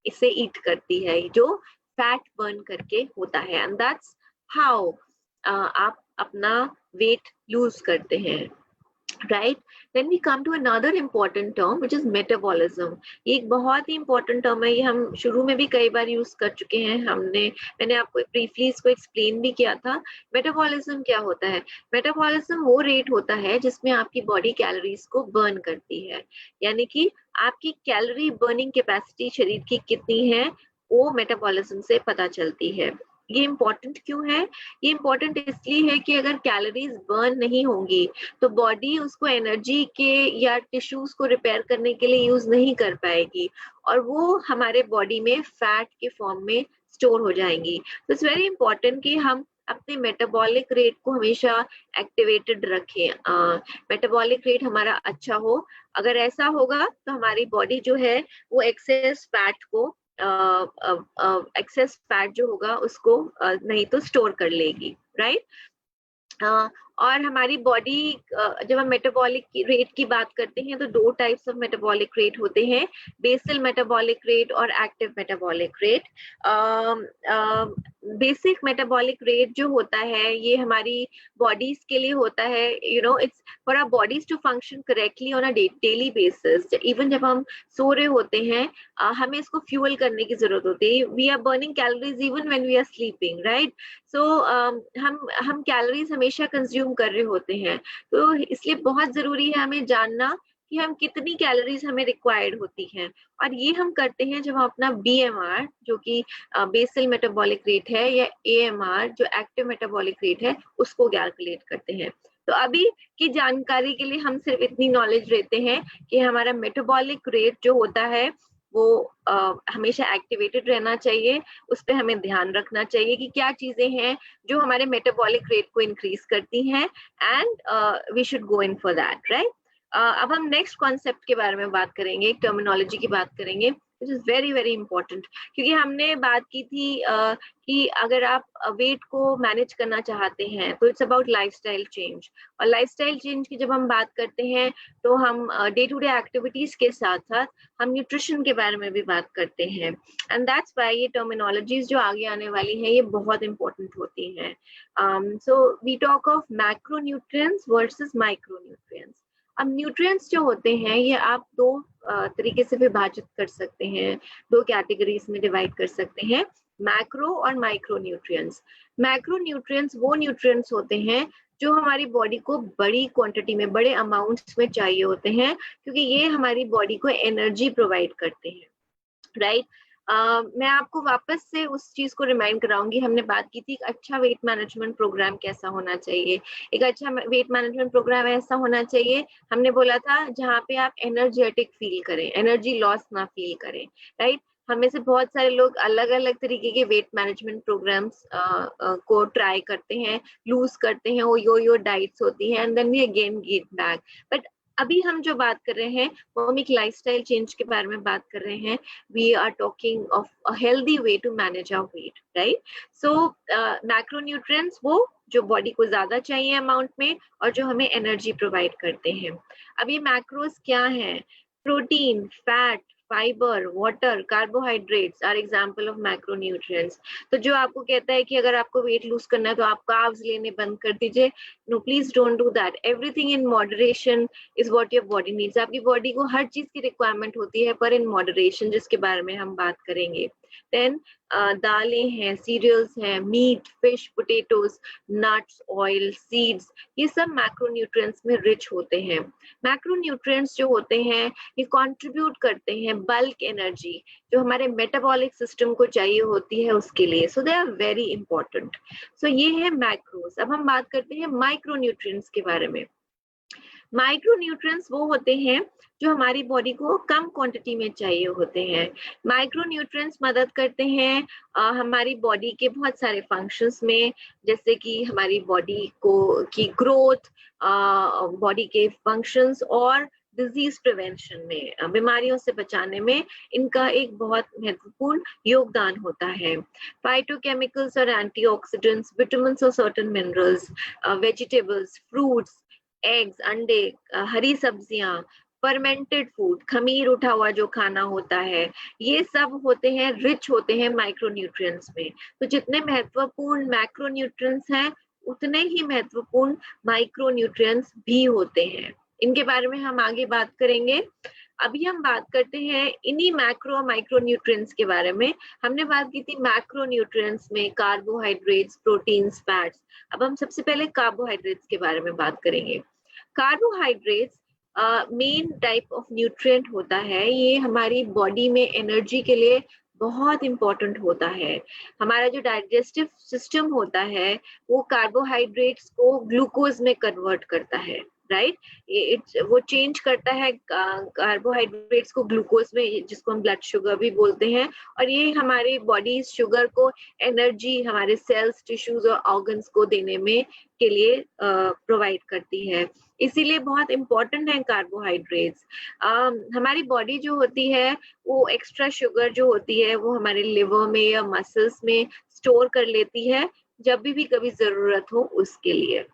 इसे ईट करती है, जो फैट बर्न करके होता है। एंड दैट्स हाउ आप अपना वेट लूज करते हैं, right? Then we come to another important term which is metabolism. ये एक बहुत ही इम्पोर्टेंट टर्म है, ये हम शुरू में भी कई बार यूज कर चुके हैं। मैंने आपको ब्रीफली इसको एक्सप्लेन भी किया था। मेटाबॉलिज्म क्या होता है? मेटाबॉलिज्म वो रेट होता है जिसमें आपकी बॉडी कैलोरीज को बर्न करती है, यानी कि आपकी कैलोरी बर्निंग कैपेसिटी शरीर की कितनी है वो मेटाबॉलिज्म से पता चलती है। ये इम्पोर्टेंट क्यों है? ये इम्पोर्टेंट इसलिए है कि अगर कैलोरीज बर्न नहीं होंगी तो बॉडी उसको एनर्जी के या टिश्यूज को रिपेयर करने के लिए यूज नहीं कर पाएगी और वो हमारे बॉडी में फैट के फॉर्म में स्टोर हो जाएंगी। तो इट्स वेरी इंपॉर्टेंट कि हम अपने मेटाबॉलिक रेट को हमेशा एक्टिवेटेड रखें, मेटाबॉलिक रेट हमारा अच्छा हो। अगर ऐसा होगा तो हमारी बॉडी जो है वो एक्सेस फैट जो होगा उसको नहीं तो स्टोर कर लेगी, राइट? और हमारी बॉडी जब हम मेटाबॉलिक रेट की बात करते हैं तो दो टाइप्स ऑफ मेटाबॉलिक रेट होते हैं, बेसल मेटाबॉलिक रेट और active metabolic rate. Basic metabolic rate जो होता है ये हमारी बॉडीज के लिए होता है, it's for our bodies to function correctly on a daily basis. Even जब हम सो रहे होते हैं हमें इसको फ्यूल करने की जरूरत होती है। We are burning calories even when we are sleeping, right? So हम कैलोरीज हमेशा कंज्यूम कर रहे होते हैं, तो इसलिए बहुत जरूरी है हमें जानना कि हम कितनी कैलोरीज हमें रिक्वायर्ड होती हैं। और ये हम करते हैं जब हम अपना BMR जो कि बेसल मेटाबॉलिक रेट है, या AMR जो एक्टिव मेटाबॉलिक रेट है, उसको कैलकुलेट करते हैं। तो अभी की जानकारी के लिए हम सिर्फ इतनी नॉलेज लेते हैं कि हमारा मेटाबॉलिक रेट जो होता है वो हमेशा एक्टिवेटेड रहना चाहिए। उस पर हमें ध्यान रखना चाहिए कि क्या चीजें हैं जो हमारे मेटाबॉलिक रेट को इंक्रीज करती हैं, and we should go in for that, right? अब हम नेक्स्ट कॉन्सेप्ट के बारे में बात करेंगे, टर्मिनोलॉजी की बात करेंगे, which is very very important. क्योंकि हमने बात की थी कि अगर आप वेट को मैनेज करना चाहते हैं तो इट्स अबाउट लाइफस्टाइल चेंज। और लाइफस्टाइल चेंज की जब हम बात करते हैं तो हम डे टू डे एक्टिविटीज के साथ साथ हम न्यूट्रिशन के बारे में भी बात करते हैं। एंड दैट्स व्हाई ये टर्मिनोलॉजीज जो आगे आने वाली हैं ये बहुत इंपॉर्टेंट होती हैं। So we talk of macronutrients versus micronutrients. अब न्यूट्रिएंट्स जो होते हैं ये आप दो तरीके से विभाजित कर सकते हैं, दो कैटेगरीज में डिवाइड कर सकते हैं, मैक्रो और माइक्रो न्यूट्रिएंट्स। मैक्रो न्यूट्रिएंट्स वो न्यूट्रिएंट्स होते हैं जो हमारी बॉडी को बड़ी क्वांटिटी में, बड़े अमाउंट्स में चाहिए होते हैं, क्योंकि ये हमारी बॉडी को एनर्जी प्रोवाइड करते हैं, राइट? मैं आपको वापस से उस चीज को रिमाइंड कराऊंगी। हमने बात की थी एक अच्छा वेट मैनेजमेंट प्रोग्राम कैसा होना चाहिए। एक अच्छा वेट मैनेजमेंट प्रोग्राम ऐसा होना चाहिए, हमने बोला था, जहाँ पे आप एनर्जेटिक फील करें, एनर्जी लॉस ना फील करें, राइट? हमें से बहुत सारे लोग अलग अलग तरीके के वेट मैनेजमेंट प्रोग्राम्स को ट्राई करते हैं, लूज करते हैं, वो यो डाइट्स होती हैं, and then we again get back. But अभी हम जो बात कर रहे हैं वो हम एक लाइफस्टाइल चेंज के बारे में बात कर रहे हैं। we are talking of a healthy way to manage our weight, right? So macronutrients वो जो बॉडी को ज्यादा चाहिए अमाउंट में और जो हमें एनर्जी प्रोवाइड करते हैं। अब ये मैक्रोस क्या हैं? Protein, fat, fibre, water, carbohydrates are example of macronutrients. तो जो आपको कहता है कि अगर आपको वेट लूज करना है तो आप कार्ब्स लेने बंद कर दीजिए, no please don't do that. Everything in moderation is what your body needs. आपकी बॉडी को हर चीज की रिक्वायरमेंट होती है, पर इन मॉडरेशन, जिसके बारे में हम बात करेंगे। देन दालें हैं, सीरियल्स हैं, meat, fish, potatoes, nuts, oil, seeds, ये सब मैक्रोन्यूट्रिएंट्स में रिच होते हैं। मैक्रोन्यूट्रिएंट्स जो होते हैं ये कंट्रीब्यूट करते हैं बल्क एनर्जी जो हमारे मेटाबॉलिक सिस्टम को चाहिए होती है उसके लिए। सो दे आर वेरी इंपॉर्टेंट। सो ये है मैक्रोस। अब हम बात करते हैं माइक्रोन्यूट्रिएंट्स के बारे में। माइक्रोन्यूट्रिएंट्स वो होते हैं जो हमारी बॉडी को कम क्वांटिटी में चाहिए होते हैं। माइक्रोन्यूट्रिएंट्स मदद करते हैं हमारी बॉडी के बहुत सारे फंक्शंस में, जैसे कि हमारी बॉडी को की ग्रोथ, बॉडी के फंक्शंस और डिजीज प्रिवेंशन में, बीमारियों से बचाने में इनका एक बहुत महत्वपूर्ण योगदान होता है। फाइटोकेमिकल्स और एंटीऑक्सीडेंट्स, विटामिन्स और certain minerals, vegetables, fruits, eggs, अंडे, हरी सब्जियां, फर्मेंटेड फूड, खमीर उठा हुआ जो खाना होता है, ये सब होते हैं, रिच होते हैं माइक्रोन्यूट्रिएंट्स में। तो जितने महत्वपूर्ण मैक्रोन्यूट्रिएंट्स हैं उतने ही महत्वपूर्ण माइक्रोन्यूट्रिएंट्स भी होते हैं। इनके बारे में हम आगे बात करेंगे। अभी हम बात करते हैं इन्हीं मैक्रो माइक्रोन्यूट्रिएंट्स के बारे में। हमने बात की थी मैक्रोन्यूट्रिएंट्स में कार्बोहाइड्रेट्स, प्रोटीन्स, फैट्स। अब हम सबसे पहले कार्बोहाइड्रेट्स के बारे में बात करेंगे। Carbohydrates main type of nutrient होता है, ये हमारी बॉडी में एनर्जी के लिए बहुत इंपॉर्टेंट होता है। हमारा जो डाइजेस्टिव सिस्टम होता है वो कार्बोहाइड्रेट्स को ग्लूकोज में कन्वर्ट करता है, राइट? वो चेंज करता है कार्बोहाइड्रेट्स को ग्लूकोज में, जिसको हम ब्लड शुगर भी बोलते हैं। और ये हमारे बॉडी शुगर को एनर्जी हमारे सेल्स, टिश्यूज और ऑर्गन्स को देने में के लिए प्रोवाइड करती है। इसीलिए बहुत इंपॉर्टेंट है कार्बोहाइड्रेट्स। हमारी बॉडी जो होती है वो एक्स्ट्रा शुगर जो होती है वो हमारे लिवर में या मसल्स में स्टोर कर लेती है जब भी कभी जरूरत हो उसके लिए।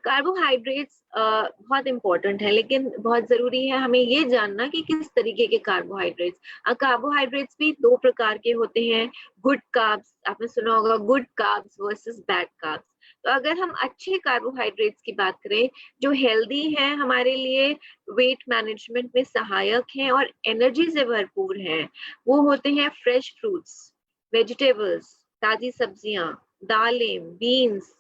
कार्बोहाइड्रेट्स बहुत इंपॉर्टेंट है, लेकिन बहुत जरूरी है हमें ये जानना कि किस तरीके के कार्बोहाइड्रेट्स। कार्बोहाइड्रेट्स भी दो प्रकार के होते हैं, गुड कार्ब्स, आपने सुना होगा good carbs versus bad carbs. तो अगर हम अच्छे कार्बोहाइड्रेट्स की बात करें जो हेल्दी हैं हमारे लिए, वेट मैनेजमेंट में सहायक हैं और एनर्जी से भरपूर हैं, वो होते हैं फ्रेश फ्रूट्स, वेजिटेबल्स, ताजी सब्जियां, दालें, बीन्स,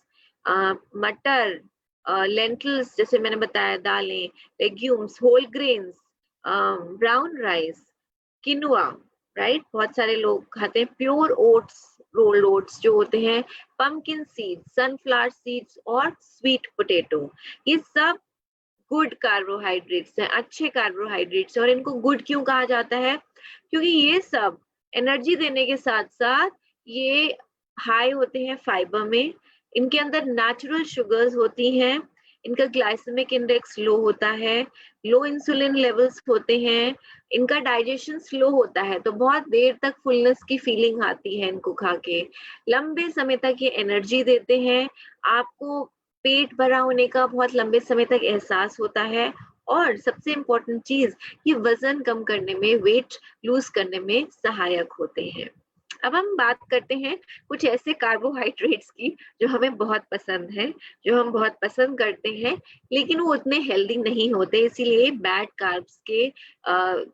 मटर, लेंटिल्स जैसे मैंने बताया, दालें, legumes, whole grains, brown rice, quinoa, right, बहुत सारे लोग खाते हैं, प्योर ओट्स, रोल्ड ओट्स जो होते हैं, पंपकिन सीड्स, सनफ्लावर सीड्स और स्वीट पोटैटो, ये सब गुड कार्बोहाइड्रेट्स हैं, अच्छे कार्बोहाइड्रेट्स। और इनको गुड क्यों कहा जाता है? क्योंकि ये सब एनर्जी देने के साथ साथ ये हाई होते हैं फाइबर में, इनके अंदर नेचुरल शुगर्स होती हैं, इनका ग्लाइसेमिक इंडेक्स लो होता है, लो इंसुलिन लेवल्स होते हैं, इनका डाइजेशन स्लो होता है, तो बहुत देर तक फुलनेस की फीलिंग आती है इनको खा के, लंबे समय तक ये एनर्जी देते हैं, आपको पेट भरा होने का बहुत लंबे समय तक एहसास होता है, और सबसे इम्पोर्टेंट चीज, ये वजन कम करने में, वेट लूज करने में सहायक होते हैं। अब हम बात करते हैं कुछ ऐसे कार्बोहाइड्रेट्स की जो हमें बहुत पसंद है, जो हम बहुत पसंद करते हैं, लेकिन वो उतने हेल्दी नहीं होते, इसीलिए बैड कार्ब्स के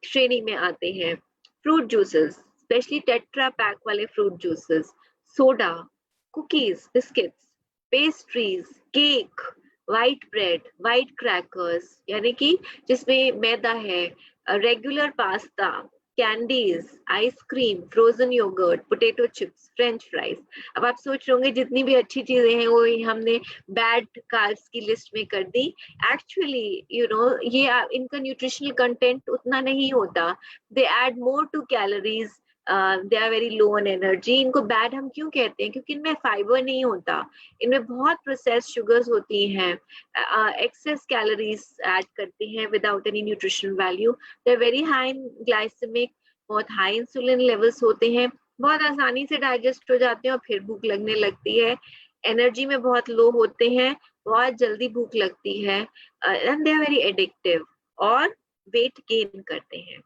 श्रेणी में आते हैं। Fruit juices, specially Tetra Pak वाले fruit juices, soda, cookies, biscuits, pastries, cake, white bread, white crackers यानी कि जिसमें मैदा है, regular pasta, candies, ice cream, frozen yogurt, potato chips, french fries. अब आप सोच रहे होंगे जितनी भी अच्छी चीजें हैं वो हमने बैड कार्ब्स की लिस्ट में कर दी। एक्चुअली ये इनका न्यूट्रिशनल कंटेंट उतना नहीं होता, they add more to calories, they are very low on energy. इनको बैड हम क्यों कहते हैं? क्योंकि इनमें फाइबर नहीं होता, इनमें बहुत प्रोसेस्ड शुगर्स होती हैं, एक्सेस कैलोरीज ऐड करती हैं without any nutrition value, they very high in glycemic, बहुत हाई इंसुलिन लेवल्स होते हैं, बहुत आसानी से डाइजेस्ट हो जाते हैं और फिर भूख लगने लगती है, एनर्जी में बहुत लो होते हैं, बहुत जल्दी भूख लगती है, and they are very addictive और वेट गेन करते हैं।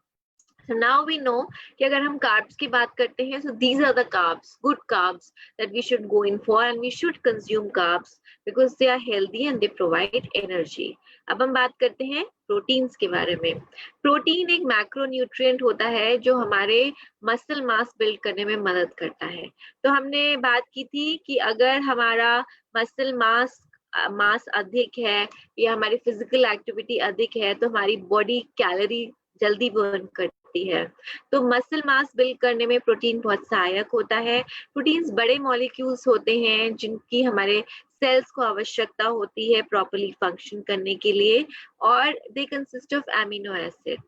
So now we know कि अगर हम carbs की बात करते हैं, so these are the carbs, good carbs that we should go in for, and we should consume carbs because they are healthy and they provide energy. अब हम बात करते हैं प्रोटीन्स के बारे में। प्रोटीन एक मैक्रोन्यूट्रिएंट होता है जो हमारे मसल मास बिल्ड करने में मदद करता है। तो हमने बात की थी कि अगर हमारा मसल मास अधिक है या हमारी फिजिकल एक्टिविटी अधिक है तो हमारी बॉडी कैलोरी जल्दी बर्न करती है, तो मसल मास बिल्ड करने में प्रोटीन बहुत सहायक होता है। प्रोटीन्स बड़े मॉलिक्यूल्स होते हैं जिनकी हमारे सेल्स को आवश्यकता होती है प्रॉपर्ली फंक्शन करने के लिए, और they consist of amino acid.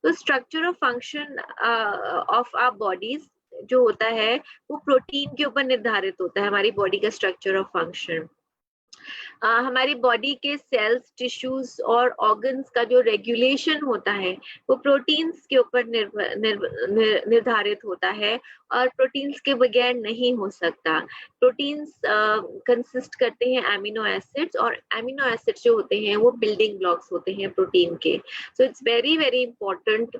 तो structure of function of our bodies जो होता है वो प्रोटीन के ऊपर निर्धारित होता है, हमारी बॉडी का स्ट्रक्चर ऑफ फंक्शन। हमारी बॉडी के सेल्स, टिश्यूज और ऑर्गन्स का जो रेगुलेशन होता है वो प्रोटीन्स के ऊपर निर्धारित होता है, और प्रोटीन्स के बगैर नहीं हो सकता। प्रोटीन्स कंसिस्ट करते हैं एमिनो एसिड्स, और एमिनो एसिड्स जो होते हैं वो बिल्डिंग ब्लॉक्स होते हैं प्रोटीन के। सो it's very very important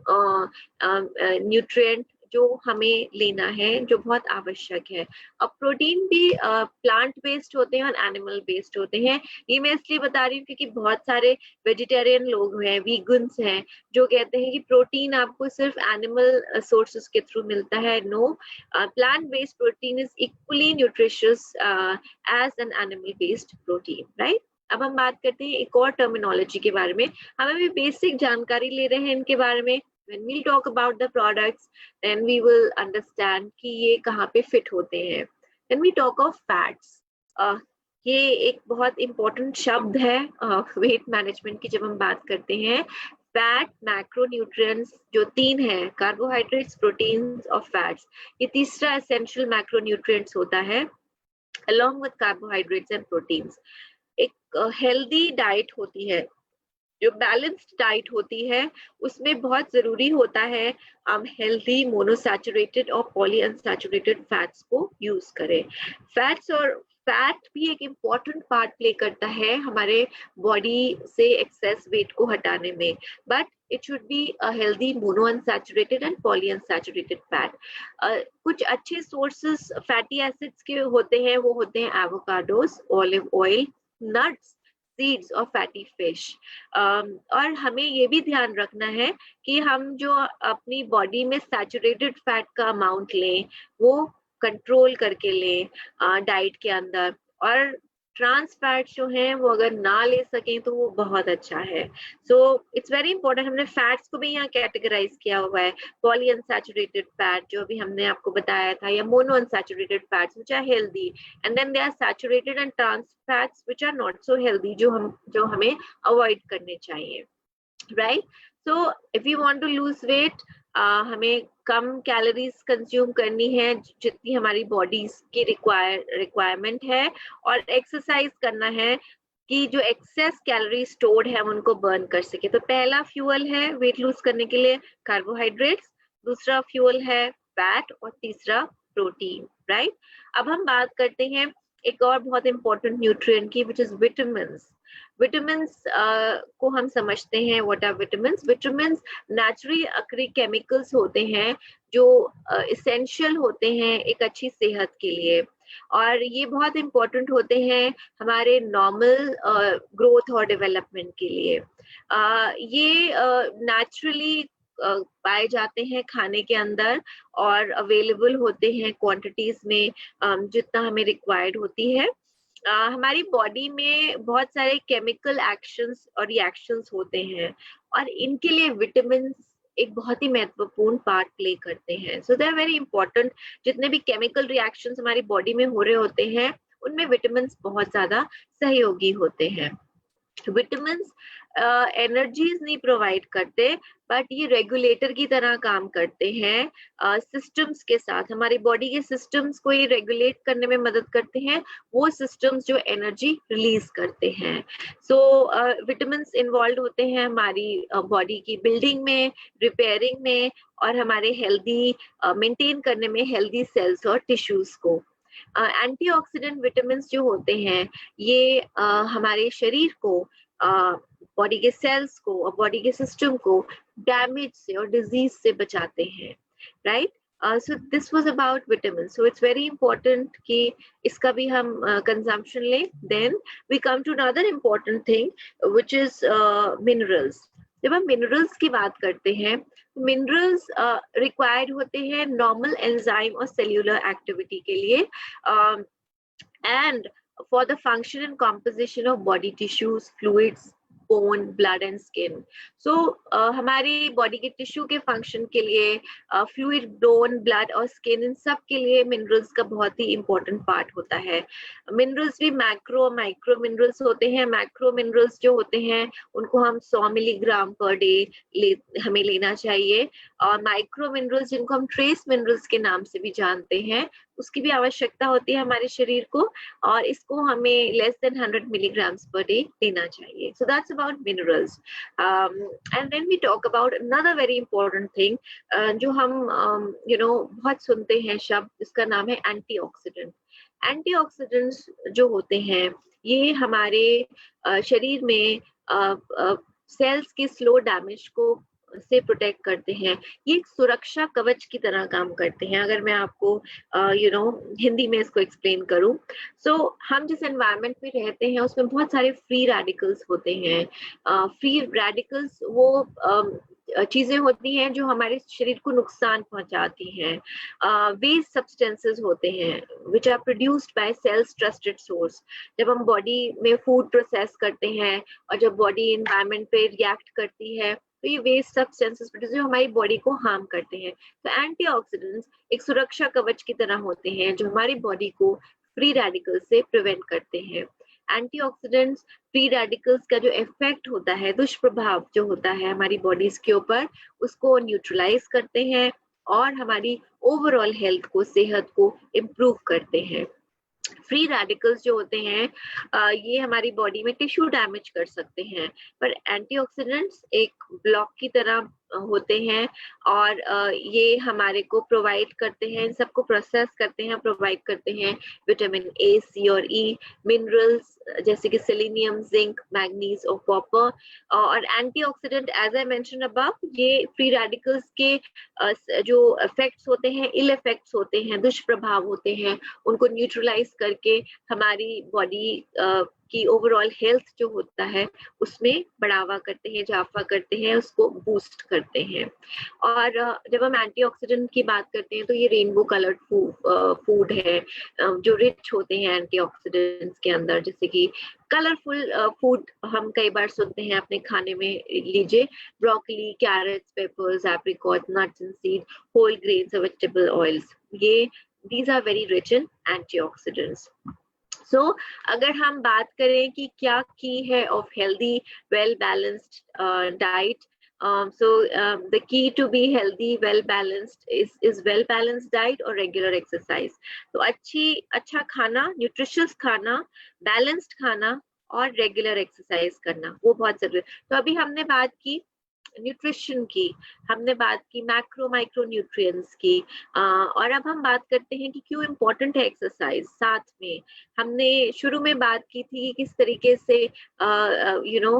nutrient जो हमें लेना है, जो बहुत आवश्यक है। अब प्रोटीन भी प्लांट बेस्ड होते हैं और एनिमल बेस्ड होते हैं। ये मैं इसलिए बता रही हूँ क्योंकि बहुत सारे वेजिटेरियन लोग हैं, वीगन्स हैं, जो कहते हैं कि प्रोटीन आपको सिर्फ एनिमल सोर्सेस के थ्रू मिलता है। No, plant based protein is equally nutritious as an animal based protein, right. अब हम बात करते हैं एक और टर्मिनोलॉजी के बारे में, हमें भी बेसिक जानकारी ले रहे हैं इनके बारे में। When we talk about the products, then we will understand कि ये कहाँ पे fit होते हैं। When we talk of fats, ये एक बहुत important शब्द है weight management की जब हम बात करते हैं। फैट मैक्रोन्यूट्रिएंट्स जो तीन है, कार्बोहाइड्रेट्स, प्रोटीन्स और फैट्स, ये तीसरा एसेंशियल मैक्रोन्यूट्रिएंट्स होता है along with carbohydrates and proteins। एक हेल्दी डाइट होती है, जो बैलेंस्ड डाइट होती है, उसमें बहुत जरूरी होता है हम हेल्दी मोनोसैचुरेटेड और पॉलीअनसैचुरेटेड फैट्स को यूज करें। फैट्स और फैट भी एक इम्पॉर्टेंट पार्ट प्ले करता है हमारे बॉडी से एक्सेस वेट को हटाने में, but it should be a healthy monounsaturated and polyunsaturated fat. कुछ अच्छे sources fatty acids के होते हैं, वो होते हैं avocados, olive oil, nuts, seeds और फैटी फिश। और हमें ये भी ध्यान रखना है कि हम जो अपनी बॉडी में सैचुरेटेड फैट का अमाउंट लें वो कंट्रोल करके लें डाइट के अंदर, और ट्रांस फैट जो है वो अगर ना ले सकें तो वो बहुत अच्छा है। सो इट्स वेरी इंपॉर्टेंट। हमने फैट्स को भी यहाँ कैटेगराइज किया हुआ है, पॉली अनसैचुरेटेड फैट जो अभी हमने आपको बताया था, या mono unsaturated fats which are healthy, and then they are saturated and trans fats which are not so healthy, जो हमें अवॉइड करने चाहिए, right. So if you want to lose weight, हमें कम कैलोरीज कंज्यूम करनी है जितनी हमारी बॉडी की रिक्वायरमेंट है, और एक्सरसाइज करना है कि जो एक्सेस कैलोरी स्टोर्ड है हम उनको बर्न कर सके। तो पहला फ्यूल है वेट लूज करने के लिए कार्बोहाइड्रेट्स, दूसरा फ्यूल है फैट, और तीसरा प्रोटीन, राइट। अब हम बात करते हैं एक और बहुत इंपॉर्टेंट न्यूट्रिएंट की, विच इज विटामिन्स। विटामिन्स को हम समझते हैं, what are vitamins. Vitamins naturally occurring chemicals होते हैं जो इसेंशियल होते हैं एक अच्छी सेहत के लिए, और ये बहुत इंपॉर्टेंट होते हैं हमारे नॉर्मल ग्रोथ और डेवलपमेंट के लिए। ये नेचुरली पाए जाते हैं खाने के अंदर और अवेलेबल होते हैं क्वांटिटीज में जितना हमें रिक्वायर्ड होती है। हमारी बॉडी में बहुत सारे केमिकल एक्शंस और रिएक्शंस होते हैं, और इनके लिए विटामिन एक बहुत ही महत्वपूर्ण पार्ट प्ले करते हैं। सो दे आर वेरी इंपॉर्टेंट। जितने भी केमिकल रिएक्शंस हमारी बॉडी में हो रहे होते हैं उनमें विटामिन बहुत ज्यादा सहयोगी होते हैं। विटामिन एनर्जीज नहीं प्रोवाइड करते, बट ये रेगुलेटर की तरह काम करते हैं सिस्टम्स के साथ। हमारी बॉडी के सिस्टम्स को ये रेगुलेट करने में मदद करते हैं, वो सिस्टम्स जो एनर्जी रिलीज करते हैं। सो विटामिन इन्वॉल्व होते हैं हमारी बॉडी की बिल्डिंग में, रिपेयरिंग में, और हमारे हेल्दी मेंटेन करने में हेल्दी सेल्स और टिश्यूज को। एंटीऑक्सीडेंट विटामिन जो होते हैं ये हमारे शरीर को, बॉडी के सेल्स को और बॉडी के सिस्टम को डैमेज से और डिजीज से बचाते हैं, right. So this was about vitamin. So it's very important कि इसका भी हम कंजम्पशन लें। Then we come to another important thing which is minerals. जब हम मिनरल्स की बात करते हैं, मिनरल्स रिक्वायर्ड होते हैं नॉर्मल एंजाइम और सेल्यूलर एक्टिविटी के लिए, and for the function and composition of body tissues, fluids, bone, blood and skin. So हमारी बॉडी के टिश्यू के फंक्शन के लिए, फ्लूइड, बोन, ब्लड और स्किन, इन सब के लिए मिनरल्स का बहुत ही इंपॉर्टेंट पार्ट होता है। मिनरल्स भी मैक्रो माइक्रो मिनरल्स होते हैं। मैक्रो मिनरल्स जो होते हैं उनको हम 100 मिलीग्राम पर डे हमें लेना चाहिए, और माइक्रो मिनरल्स जिनको हम ट्रेस मिनरल्स के नाम से भी जानते हैं उसकी भी आवश्यकता होती है हमारे शरीर को, और इसको हमें less than 100 milligrams per day लेना चाहिए। So that's about minerals. And then we talk about another very important thing जो हम बहुत सुनते हैं शब्द, इसका नाम है एंटीऑक्सीडेंट। एंटीऑक्सीडेंट्स जो होते हैं ये हमारे शरीर में सेल्स के स्लो डैमेज को से प्रोटेक्ट करते हैं। ये एक सुरक्षा कवच की तरह काम करते हैं। अगर मैं आपको हिंदी में इसको एक्सप्लेन करूं, सो हम जिस एनवायरनमेंट में रहते हैं उसमें बहुत सारे फ्री रेडिकल्स होते हैं। फ्री रेडिकल्स वो चीजें होती हैं जो हमारे शरीर को नुकसान पहुंचाती हैं। वेस्ट सब्सटेंसेस होते हैं which are produced by cells trusted source. जब हम बॉडी में फूड प्रोसेस करते हैं और जब बॉडी एनवायरनमेंट पे रिएक्ट करती है तो ये वेस्ट सब्सटेंसेस जो हमारी बॉडी को हार्म करते हैं। तो एंटीऑक्सीडेंट्स एक सुरक्षा कवच की तरह होते हैं जो हमारी बॉडी को फ्री रेडिकल्स से प्रिवेंट करते हैं। एंटीऑक्सीडेंट्स फ्री रेडिकल्स का जो इफेक्ट होता है, दुष्प्रभाव जो होता है हमारी बॉडीज के ऊपर, उसको न्यूट्रलाइज करते हैं और हमारी ओवरऑल हेल्थ को, सेहत को इम्प्रूव करते हैं। फ्री रेडिकल्स जो होते हैं ये हमारी बॉडी में टिश्यू डैमेज कर सकते हैं, पर एंटीऑक्सीडेंट्स एक ब्लॉक की तरह होते हैं और ये हमारे को प्रोवाइड करते हैं, इन सबको प्रोसेस करते हैं, प्रोवाइड करते हैं विटामिन ए, सी और ई, मिनरल्स जैसे कि सेलेनियम, जिंक, मैग्नीज और कॉपर, और antioxidant as I mention above, ये फ्री रेडिकल्स के जो इफेक्ट्स होते हैं, इल इफेक्ट्स होते हैं, दुष्प्रभाव होते हैं, उनको न्यूट्रलाइज करके हमारी बॉडी की ओवरऑल हेल्थ जो होता है उसमें बढ़ावा करते हैं, इजाफा करते हैं, उसको बूस्ट करते हैं। और जब हम एंटीऑक्सीडेंट की बात करते हैं तो ये रेनबो कलर्ड फूड है जो रिच होते हैं एंटीऑक्सीडेंट्स के अंदर, जैसे कि कलरफुल फूड हम कई बार सुनते हैं अपने खाने में लीजिए, broccoli, carrots, peppers, apricot, nuts and seed, whole grains, vegetable oils, ये these are very rich in antioxidants. So अगर हम बात करें कि क्या की है of healthy well balanced diet, the key to be healthy well balanced is well balanced diet और regular exercise. तो अच्छा खाना, nutritious खाना, balanced खाना और regular exercise करना, वो बहुत जरूरी है। तो अभी हमने बात की न्यूट्रिशन की, हमने बात की मैक्रो माइक्रो न्यूट्रिएंट्स की, और अब हम बात करते हैं कि क्यों इम्पोर्टेंट है एक्सरसाइज। साथ में हमने शुरू में बात की थी कि किस तरीके से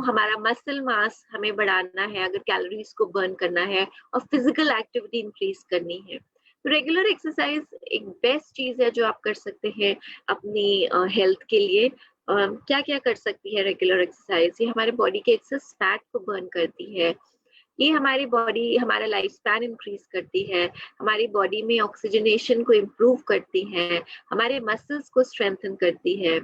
हमारा मसल मास हमें बढ़ाना है अगर कैलोरीज को बर्न करना है और फिजिकल एक्टिविटी इंक्रीज करनी है। तो रेगुलर एक्सरसाइज एक बेस्ट चीज है जो आप कर सकते हैं अपनी हेल्थ के लिए। क्या क्या कर सकती है रेगुलर एक्सरसाइज? ये हमारे बॉडी के एक्सेस फैट को बर्न करती है, ये हमारी बॉडी, हमारा लाइफ स्पैन इंक्रीज करती है, हमारी बॉडी में ऑक्सीजनेशन को इम्प्रूव करती है, हमारे मसल्स को स्ट्रेंथन करती है।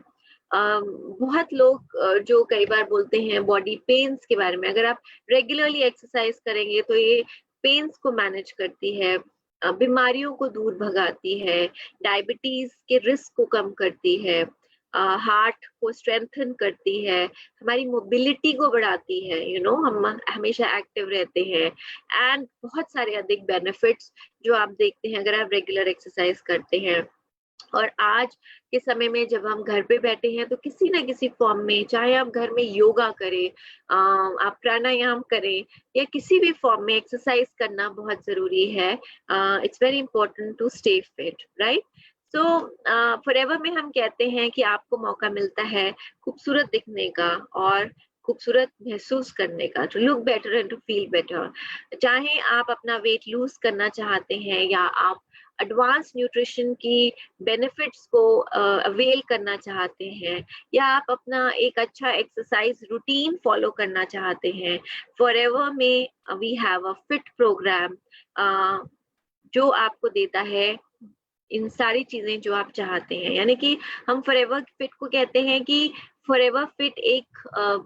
बहुत लोग जो कई बार बोलते हैं बॉडी पेन्स के बारे में, अगर आप रेगुलरली एक्सरसाइज करेंगे तो ये पेन्स को मैनेज करती है, बीमारियों को दूर भगाती है, डायबिटीज के रिस्क को कम करती है, हार्ट को स्ट्रेंथन करती है, हमारी मोबिलिटी को बढ़ाती है, हम हमेशा एक्टिव रहते हैं, एंड बहुत सारे अधिक बेनिफिट्स जो आप देखते हैं अगर आप रेगुलर एक्सरसाइज करते हैं। और आज के समय में जब हम घर पे बैठे हैं तो किसी ना किसी फॉर्म में, चाहे आप घर में योगा करें, आप प्राणायाम करें, या किसी भी फॉर्म में एक्सरसाइज करना बहुत जरूरी है। It's very important to stay fit, right? So forever में हम कहते हैं कि आपको मौका मिलता है खूबसूरत दिखने का और खूबसूरत महसूस करने का, to look better and to feel better. चाहे आप अपना वेट लूज करना चाहते हैं या आप एडवांस न्यूट्रिशन की बेनिफिट्स को अवेल करना चाहते हैं, या आप अपना एक अच्छा एक्सरसाइज रूटीन फॉलो करना चाहते हैं, फॉरएवर में we have a fit program जो आपको देता है इन सारी चीजें जो आप चाहते हैं। यानी कि हम फॉरएवर फिट को कहते हैं कि फॉरएवर फिट एक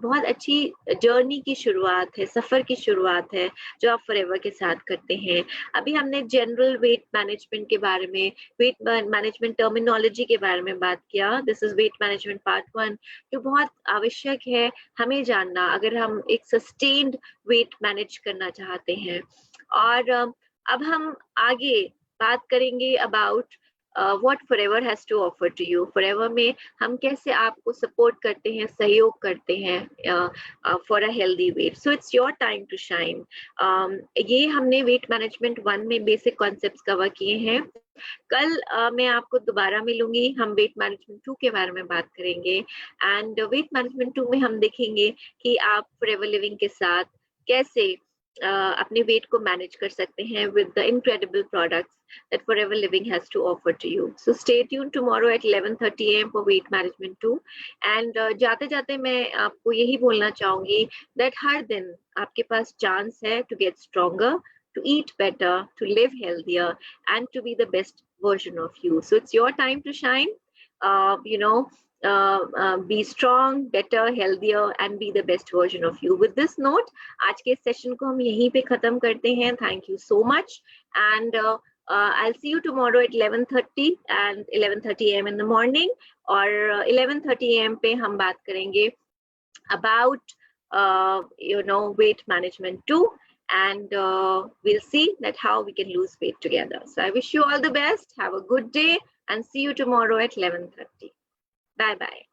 बहुत अच्छी जर्नी की शुरुआत है, सफर की शुरुआत है जो आप फॉरएवर के साथ करते हैं। अभी हमने जनरल वेट मैनेजमेंट के बारे में, वेट मैनेजमेंट टर्मिनोलॉजी के बारे में बात किया। This is weight management part 1 जो बहुत आवश्यक है हमें जानना अगर हम एक सस्टेन्ड वेट मैनेज करना चाहते हैं। और अब हम आगे बात करेंगे about what forever has to offer to you। forever में हम कैसे आपको सपोर्ट करते हैं, सहयोग करते हैं for a healthy weight। so it's your time to shine। ये हमने वेट मैनेजमेंट 1 में बेसिक कॉन्सेप्ट्स कवर किए हैं। कल मैं आपको दोबारा मिलूंगी, हम वेट मैनेजमेंट 2 के बारे में बात करेंगे, एंड वेट मैनेजमेंट 2 में हम देखेंगे कि आप फॉरएवर लिविंग के साथ कैसे अपने वेट को मैनेज कर सकते हैं with the incredible products that Forever Living has to offer to you। So stay tuned tomorrow at 11:30 AM for Weight Management 2। And जाते जाते मैं आपको यही बोलना चाहूंगी that हर दिन आपके पास चांस है to get stronger, to eat better, to live healthier, and to be the best version of you। So it's your time to shine। Be strong, better, healthier, and be the best version of you। With this note, आज के session को हम यहीं पे खत्म करते हैं। Thank you so much, and I'll see you tomorrow at 11:30 and 11:30 AM in the morning। और 11:30 AM पे हम बात करेंगे about weight management 2, and we'll see that how we can lose weight together। So I wish you all the best. Have a good day and see you tomorrow at 11:30। Bye bye।